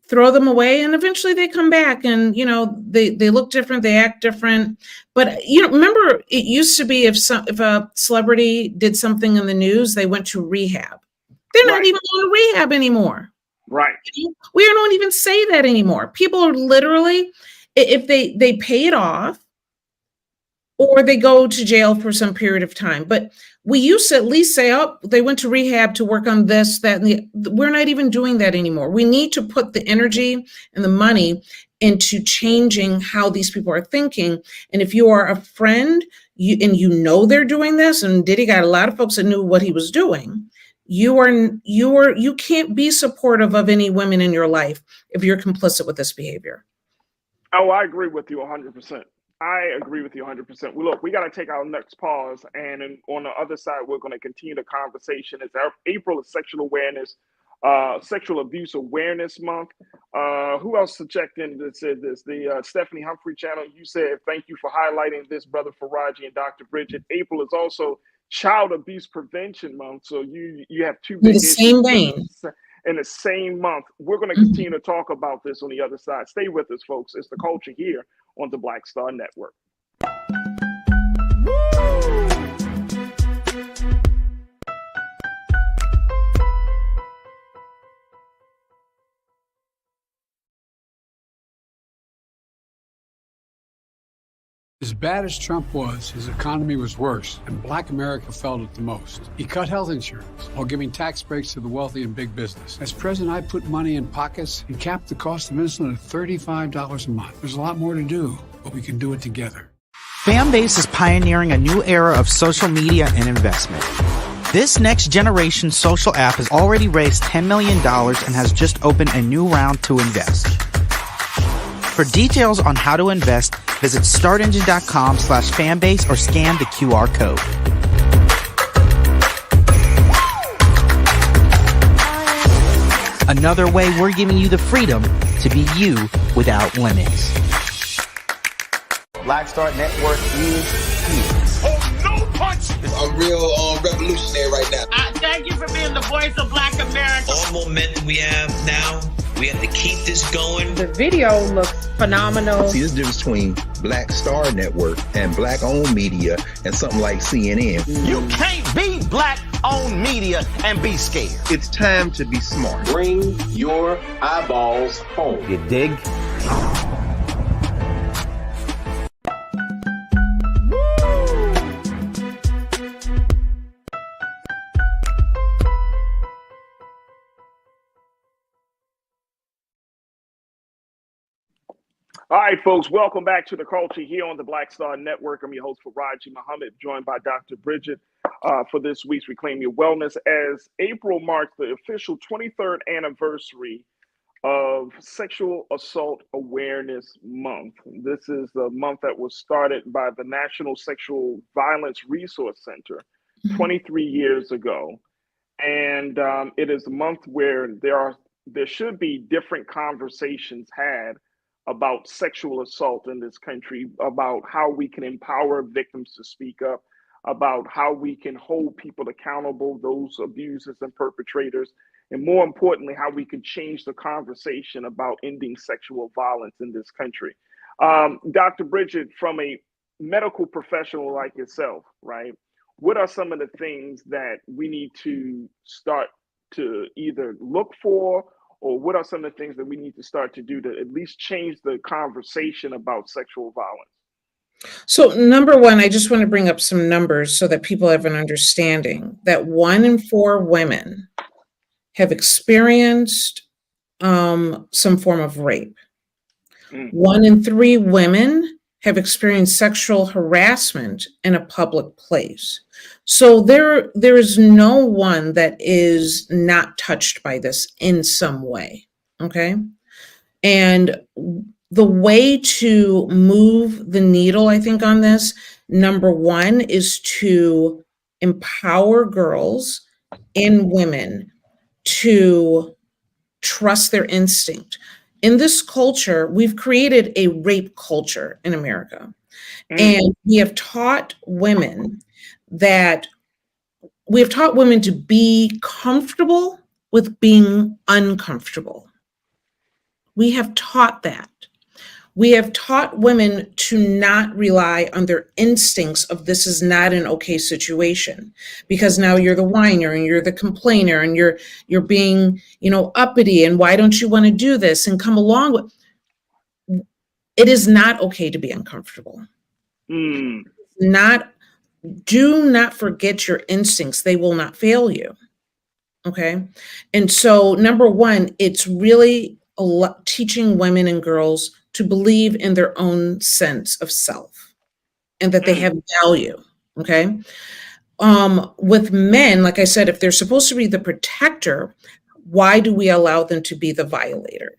throw them away, and eventually they come back and, they look different, they act different. But, remember, it used to be if a celebrity did something in the news, they went to rehab. They're not even going to rehab anymore. Right. We don't even say that anymore. People are literally, if they pay it off, or they go to jail for some period of time. But we used to at least say, oh, they went to rehab to work on this, that, and we're not even doing that anymore. We need to put the energy and the money into changing how these people are thinking. And if you are a friend, they're doing this, and Diddy got a lot of folks that knew what he was doing, you can't be supportive of any women in your life if you're complicit with this behavior. Oh, I agree with you 100%. I agree with you 100%. Look, we got to take our next pause, and on the other side, we're going to continue the conversation. It's April is Sexual Abuse Awareness Month. Who else checked in that said this? The Stephanie Humphrey channel. You said thank you for highlighting this, Brother Farajii and Dr. Bridget. April is also Child Abuse Prevention Month, so you have two big issues same vein. in the same month. We're going to continue to talk about this on the other side. Stay with us, folks. It's The Culture here on the Black Star Network. As bad as Trump was, his economy was worse, and Black America felt it the most. He cut health insurance while giving tax breaks to the wealthy and big business. As president, I put money in pockets and capped the cost of insulin at $35 a month. There's a lot more to do, but we can do it together. Fanbase is pioneering a new era of social media and investment. This next generation social app has already raised $10 million and has just opened a new round to invest. For details on how to invest, visit startengine.com/fanbase or scan the QR code. Another way we're giving you the freedom to be you without limits. Black Star Network is here. Oh, no punch! I'm real revolutionary right now. Thank you for being the voice of Black America. All momentum we have now, we have to keep this going. The video looks phenomenal. See, there's a difference between Black Star Network and black-owned media and something like CNN. You can't be black-owned media and be scared. It's time to be smart. Bring your eyeballs home. You dig? All right, folks, welcome back to The Culture here on the Black Star Network. I'm your host, Farajii Muhammad, joined by Dr. Bridget for this week's Reclaim Your Wellness, as April marks the official 23rd anniversary of Sexual Assault Awareness Month. This is the month that was started by the National Sexual Violence Resource Center 23 years ago. And it is a month where there should be different conversations had about sexual assault in this country, about how we can empower victims to speak up, about how we can hold people accountable, those abusers and perpetrators, and more importantly, how we can change the conversation about ending sexual violence in this country. Dr. Bridget, from a medical professional like yourself, right, what are some of the things that we need to start to either look for, or what are some of the things that we need to start to do to at least change the conversation about sexual violence? So, number one, I just want to bring up some numbers so that people have an understanding that 1 in 4 women have experienced some form of rape. 1 in 3 women have experienced sexual harassment in a public place. So there is no one that is not touched by this in some way, okay? And the way to move the needle, I think, on this, number one, is to empower girls and women to trust their instinct. In this culture, we've created a rape culture in America. And we have taught women to be comfortable with being uncomfortable. We have taught that. We have taught women to not rely on their instincts of this is not an okay situation, because now you're the whiner and you're the complainer and you're being, uppity, and why don't you want to do this and come along with. It is not okay to be uncomfortable. Do not forget your instincts. They will not fail you. Okay. And so, number one, it's really teaching women and girls to believe in their own sense of self and that they have value. Okay. With men, like I said, if they're supposed to be the protector, why do we allow them to be the violator?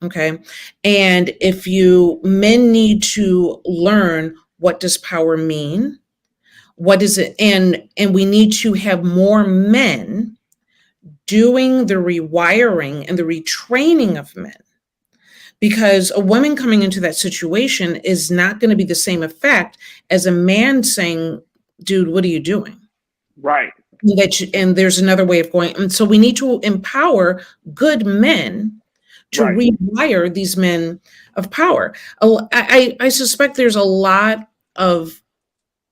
Okay. And if men need to learn, what does power mean? What is it? And we need to have more men doing the rewiring and the retraining of men, because a woman coming into that situation is not going to be the same effect as a man saying, dude, what are you doing? Right. And there's another way of going. And so we need to empower good men to rewire these men of power. I suspect there's a lot of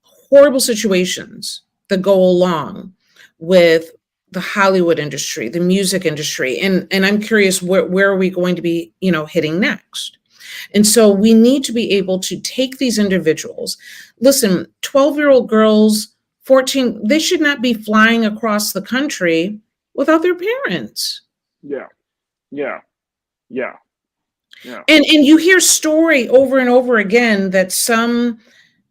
horrible situations that go along with the Hollywood industry, the music industry. And I'm curious, where are we going to be, hitting next? And so we need to be able to take these individuals. Listen, 12-year-old girls, 14, they should not be flying across the country without their parents. Yeah. And you hear story over and over again that some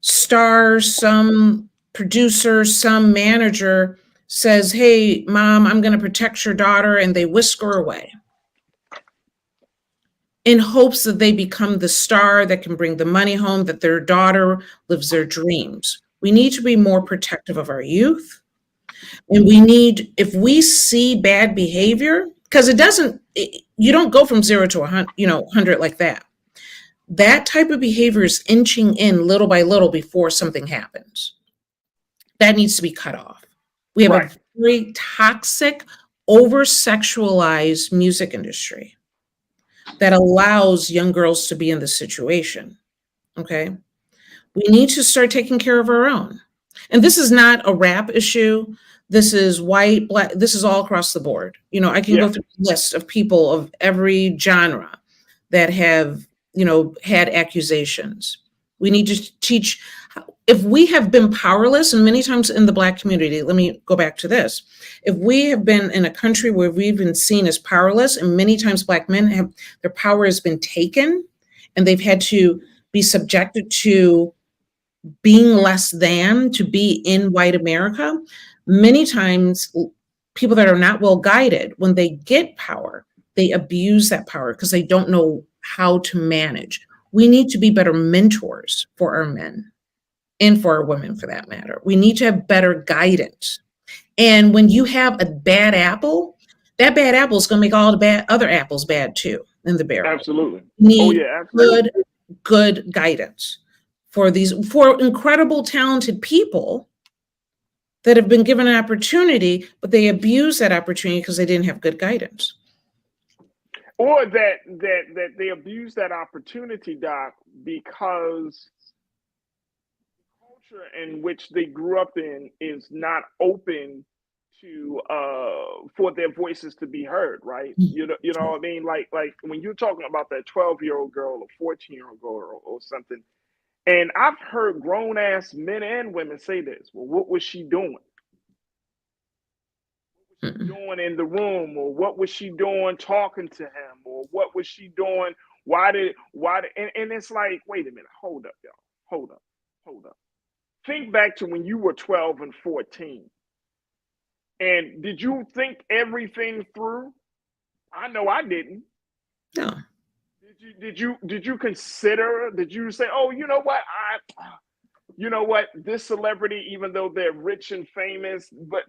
star, some producer, some manager says, "Hey, mom, I'm going to protect your daughter," and they whisk her away in hopes that they become the star that can bring the money home, that their daughter lives their dreams. We need to be more protective of our youth. And we need, if we see bad behavior, because you don't go from 0 to 100 like that. That type of behavior is inching in little by little before something happens. That needs to be cut off. We have a very toxic, over-sexualized music industry that allows young girls to be in this situation, okay? We need to start taking care of our own. And this is not a rap issue. This is white, black, this is all across the board. I can go through a list of people of every genre that have, had accusations. We need to teach, if we have been powerless, and many times in the Black community, let me go back to this. If we have been in a country where we've been seen as powerless, and many times Black men their power has been taken, and they've had to be subjected to being less than to be in white America, many times people that are not well guided, when they get power, they abuse that power because they don't know how to manage. We need to be better mentors for our men and for our women, for that matter. We need to have better guidance. And when you have a bad apple, that bad apple is going to make all the other apples bad too in the barrel. Absolutely. Absolutely. Good guidance for incredible, talented people that have been given an opportunity, but they abuse that opportunity because they didn't have good guidance. Or that they abuse that opportunity, Doc, because the culture in which they grew up in is not open to for their voices to be heard, right? You know what I mean? Like when you're talking about that 12-year-old girl or 14-year-old girl or something, and I've heard grown ass men and women say this. Well, what was she doing? What was she doing in the room, or what was she doing talking to him, or what was she doing? Why did and it's like, wait a minute, hold up, y'all. Hold up. Think back to when you were 12 and 14. And did you think everything through? I know I didn't. No. Did you consider? Did you say, oh, you know what? This celebrity, even though they're rich and famous, but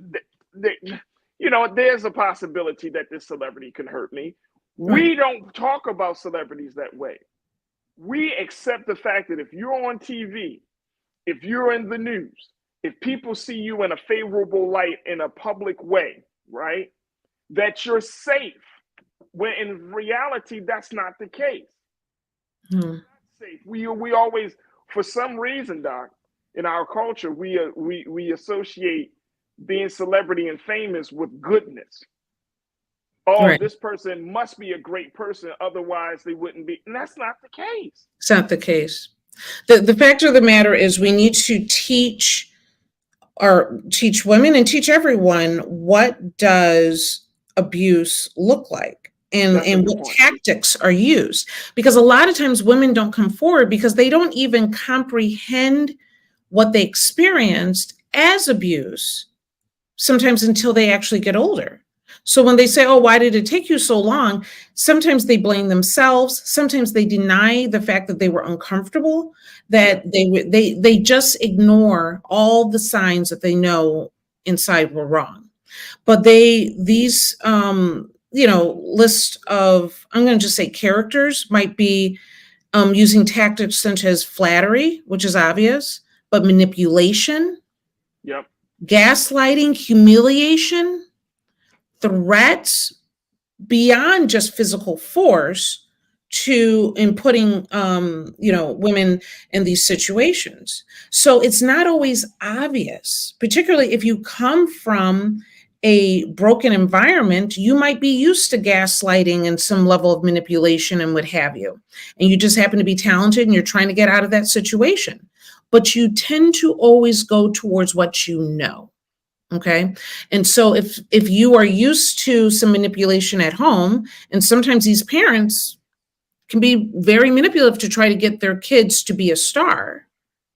there's a possibility that this celebrity can hurt me. Right. We don't talk about celebrities that way. We accept the fact that if you're on TV, if you're in the news, if people see you in a favorable light in a public way, right, that you're safe. When in reality, that's not the case. Not safe. We always, for some reason, Doc, in our culture, we associate being celebrity and famous with goodness. Oh, right. This person must be a great person, otherwise they wouldn't be. And that's not the case. It's not the case. The fact of the matter is we need to teach women and teach everyone, what does abuse look like and what tactics are used. Because a lot of times women don't come forward because they don't even comprehend what they experienced as abuse, sometimes until they actually get older. So when they say, oh, why did it take you so long? Sometimes they blame themselves. Sometimes they deny the fact that they were uncomfortable, that they just ignore all the signs that they know inside were wrong. But these list of, I'm going to just say characters might be using tactics such as flattery, which is obvious, but manipulation, gaslighting, humiliation, threats beyond just physical force in putting women in these situations. So it's not always obvious, particularly if you come from a broken environment, you might be used to gaslighting and some level of manipulation and what have you. And you just happen to be talented and you're trying to get out of that situation. But you tend to always go towards what you know. Okay. And so if you are used to some manipulation at home, and sometimes these parents can be very manipulative to try to get their kids to be a star.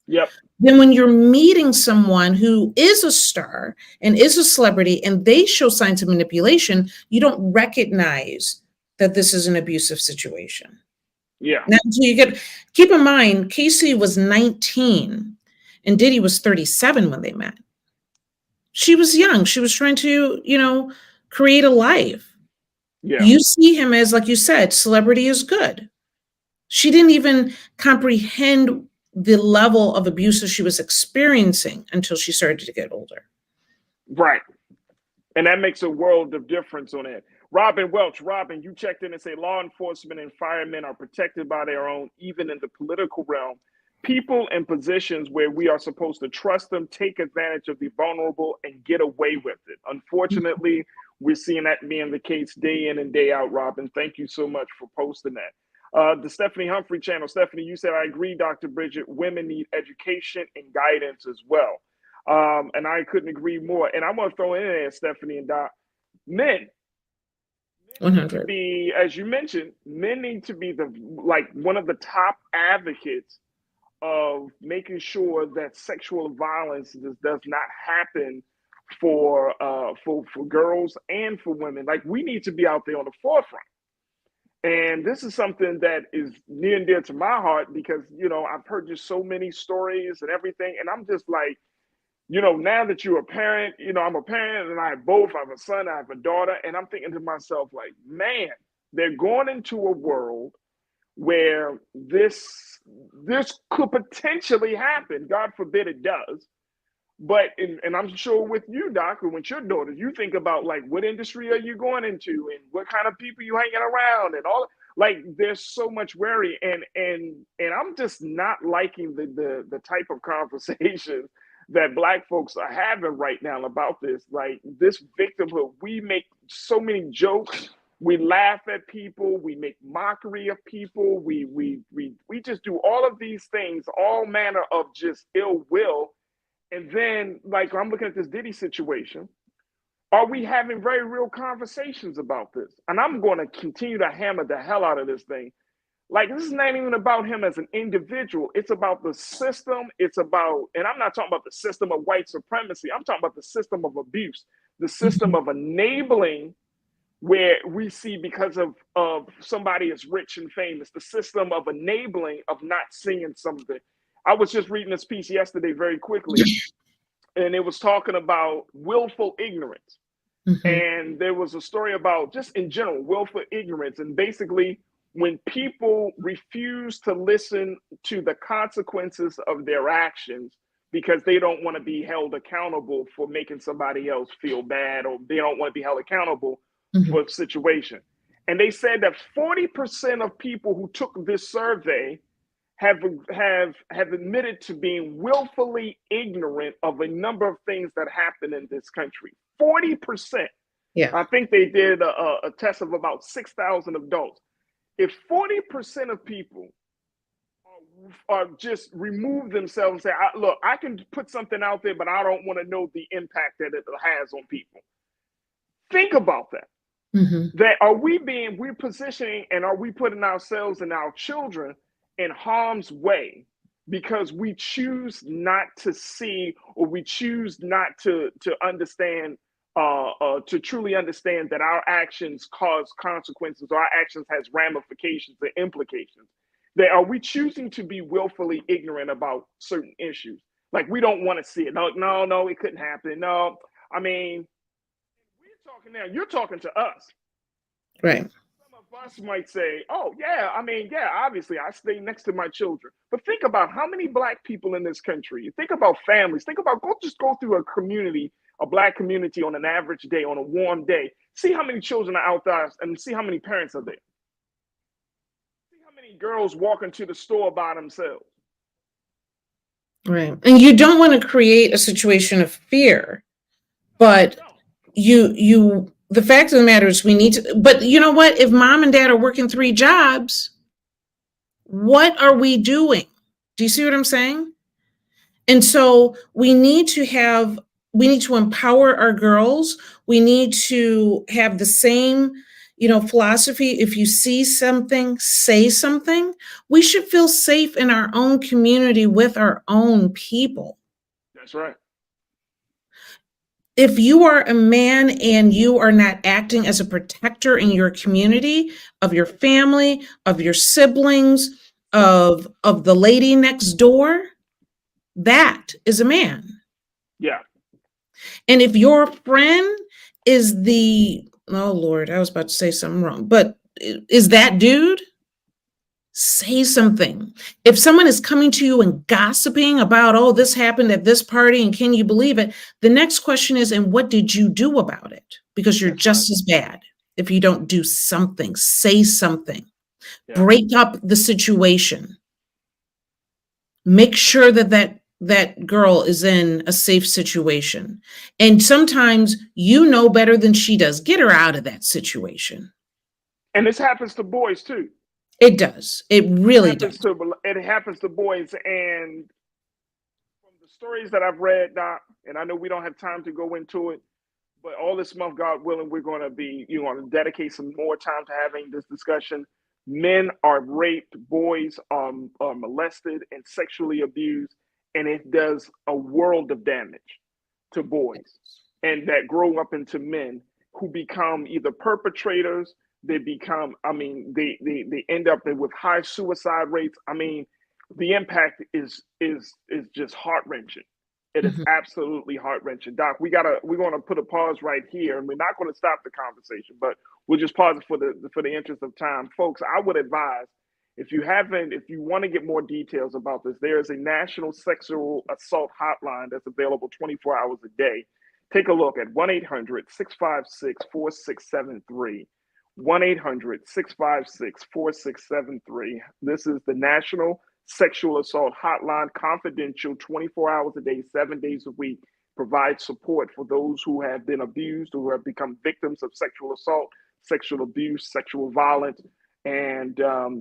Yep. Then when you're meeting someone who is a star and is a celebrity and they show signs of manipulation, you don't recognize that this is an abusive situation. Yeah. Now, so keep in mind, Casey was 19 and Diddy was 37 when they met. She was young. She was trying to, create a life. Yeah. You see him as, like you said, celebrity is good. She didn't even comprehend the level of abuse that she was experiencing until she started to get older. Right. And that makes a world of difference on it. Robin Welch, Robin, you checked in and say law enforcement and firemen are protected by their own, even in the political realm. People in positions where we are supposed to trust them take advantage of the vulnerable and get away with it. Unfortunately, we're seeing that being the case day in and day out, Robin. Thank you so much for posting that. The Stephanie Humphrey channel. Stephanie, you said, I agree, Dr. Bridget, women need education and guidance as well. And I couldn't agree more. And I'm going to throw in there, Stephanie and Doc, men 100. be, as you mentioned, men need to be one of the top advocates of making sure that sexual violence does not happen for girls and for women. Like, we need to be out there on the forefront. And this is something that is near and dear to my heart because, I've heard just so many stories and everything. And I'm just like, now that you're a parent, I'm a parent and I have both. I have a son, I have a daughter. And I'm thinking to myself, like, man, they're going into a world where this could potentially happen. God forbid it does. But, and I'm sure with you, Doc, and with your daughters, you think about, like, what industry are you going into and what kind of people you hanging around and all. Like, there's so much worry. And I'm just not liking the type of conversations that Black folks are having right now about this. Like, this victimhood, we make so many jokes. We laugh at people. We make mockery of people. We just do all of these things, all manner of just ill will. And then, like, I'm looking at this Diddy situation. Are we having very real conversations about this? And I'm going to continue to hammer the hell out of this thing. Like, this is not even about him as an individual. It's about the system. It's about, and I'm not talking about the system of white supremacy. I'm talking about the system of abuse, the system of enabling, where we see because of somebody is rich and famous, the system of enabling of not seeing something. I was just reading this piece yesterday very quickly, and it was talking about willful ignorance. And there was a story about, just in general, willful ignorance. And basically, when people refuse to listen to the consequences of their actions because they don't want to be held accountable for making somebody else feel bad, or they don't want to be held accountable for a situation. And they said that 40% of people who took this survey have admitted to being willfully ignorant of a number of things that happen in this country. 40%. Yeah. I think they did a test of about 6,000 adults. If 40% of people are just remove themselves and say, look, I can put something out there, but I don't want to know the impact that it has on people. Think about that. That we're positioning, and are we putting ourselves and our children in harm's way because we choose not to see, or we choose not to understand, to truly understand that our actions cause consequences, or our actions has ramifications and implications. That are we choosing to be willfully ignorant about certain issues? Like, we don't want to see it. No, it couldn't happen. No, I mean, we're talking now, you're talking to us. Right. Us might say, oh, yeah, I mean, yeah, obviously I stay next to my children. But think about how many Black people in this country, think about families, think about, go through a community, a Black community on an average day, on a warm day. See how many children are out there and see how many parents are there. See how many girls walk into the store by themselves. Right. And you don't want to create a situation of fear, but the fact of the matter is we need to, but you know what? If mom and dad are working 3 jobs, what are we doing? Do you see what I'm saying? And so we need to empower our girls. We need to have the same, philosophy. If you see something, say something. We should feel safe in our own community with our own people. That's right. If you are a man and you are not acting as a protector in your community, of your family, of your siblings, of the lady next door, that is a man. Yeah. And if your friend is oh Lord, I was about to say something wrong, but is that dude? Say something. If someone is coming to you and gossiping about, oh, this happened at this party and can you believe it? The next question is, and what did you do about it? Because you're just as bad if you don't do something. Say something. Yeah. Break up the situation. Make sure that girl is in a safe situation. And sometimes you know better than she does. Get her out of that situation. And this happens to boys too. It does. It really does. It happens to boys. And from the stories that I've read, Doc, and I know we don't have time to go into it, but all this month, God willing, we're going to dedicate some more time to having this discussion. Men are raped, boys are molested and sexually abused, and it does a world of damage to boys and that grow up into men who become either perpetrators. They become, they end up with high suicide rates. The impact is just heart-wrenching. It is absolutely heart-wrenching. Doc, we're going to put a pause right here, and we're not going to stop the conversation, but we'll just pause it for the interest of time. Folks, I would advise, if you want to get more details about this, there is a national sexual assault hotline that's available 24 hours a day. Take a look at 1-800-656-4673. 1-800-656-4673. This is the National Sexual Assault Hotline, confidential, 24 hours a day, 7 days a week. Provides support for those who have been abused, who have become victims of sexual assault, sexual abuse, sexual violence. And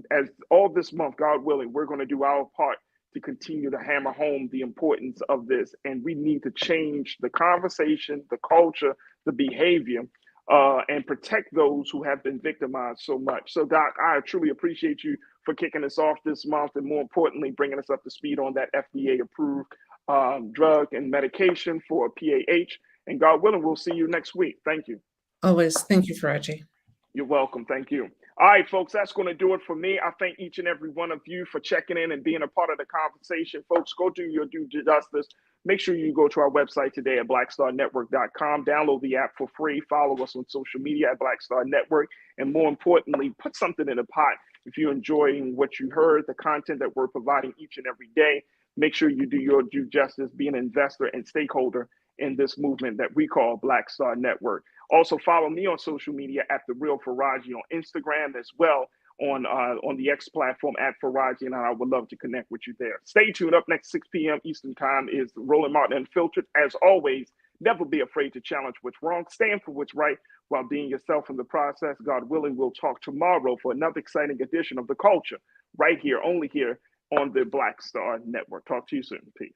as all this month, God willing, we're going to do our part to continue to hammer home the importance of this. And we need to change the conversation, the culture, the behavior, and protect those who have been victimized so much. So, Doc, I truly appreciate you for kicking us off this month, and more importantly, bringing us up to speed on that FDA-approved drug and medication for PAH. And God willing, we'll see you next week. Thank you. Always. Thank you, Farajii. You're welcome. Thank you. All right, folks, that's going to do it for me. I thank each and every one of you for checking in and being a part of the conversation. Folks, go do your due justice. Make sure you go to our website today at blackstarnetwork.com. Download the app for free. Follow us on social media at Black Star Network. And more importantly, put something in the pot. If you're enjoying what you heard, the content that we're providing each and every day, make sure you do your due justice, be an investor and stakeholder in this movement that we call Black Star Network. Also, follow me on social media at The Real Farajii on Instagram, as well on the X platform at Farajii, and I would love to connect with you there. Stay tuned. Up next, 6 p.m. Eastern Time is Roland Martin Unfiltered. As always, never be afraid to challenge what's wrong. Stand for what's right while being yourself in the process. God willing, we'll talk tomorrow for another exciting edition of The Culture, right here, only here on the Black Star Network. Talk to you soon. Peace.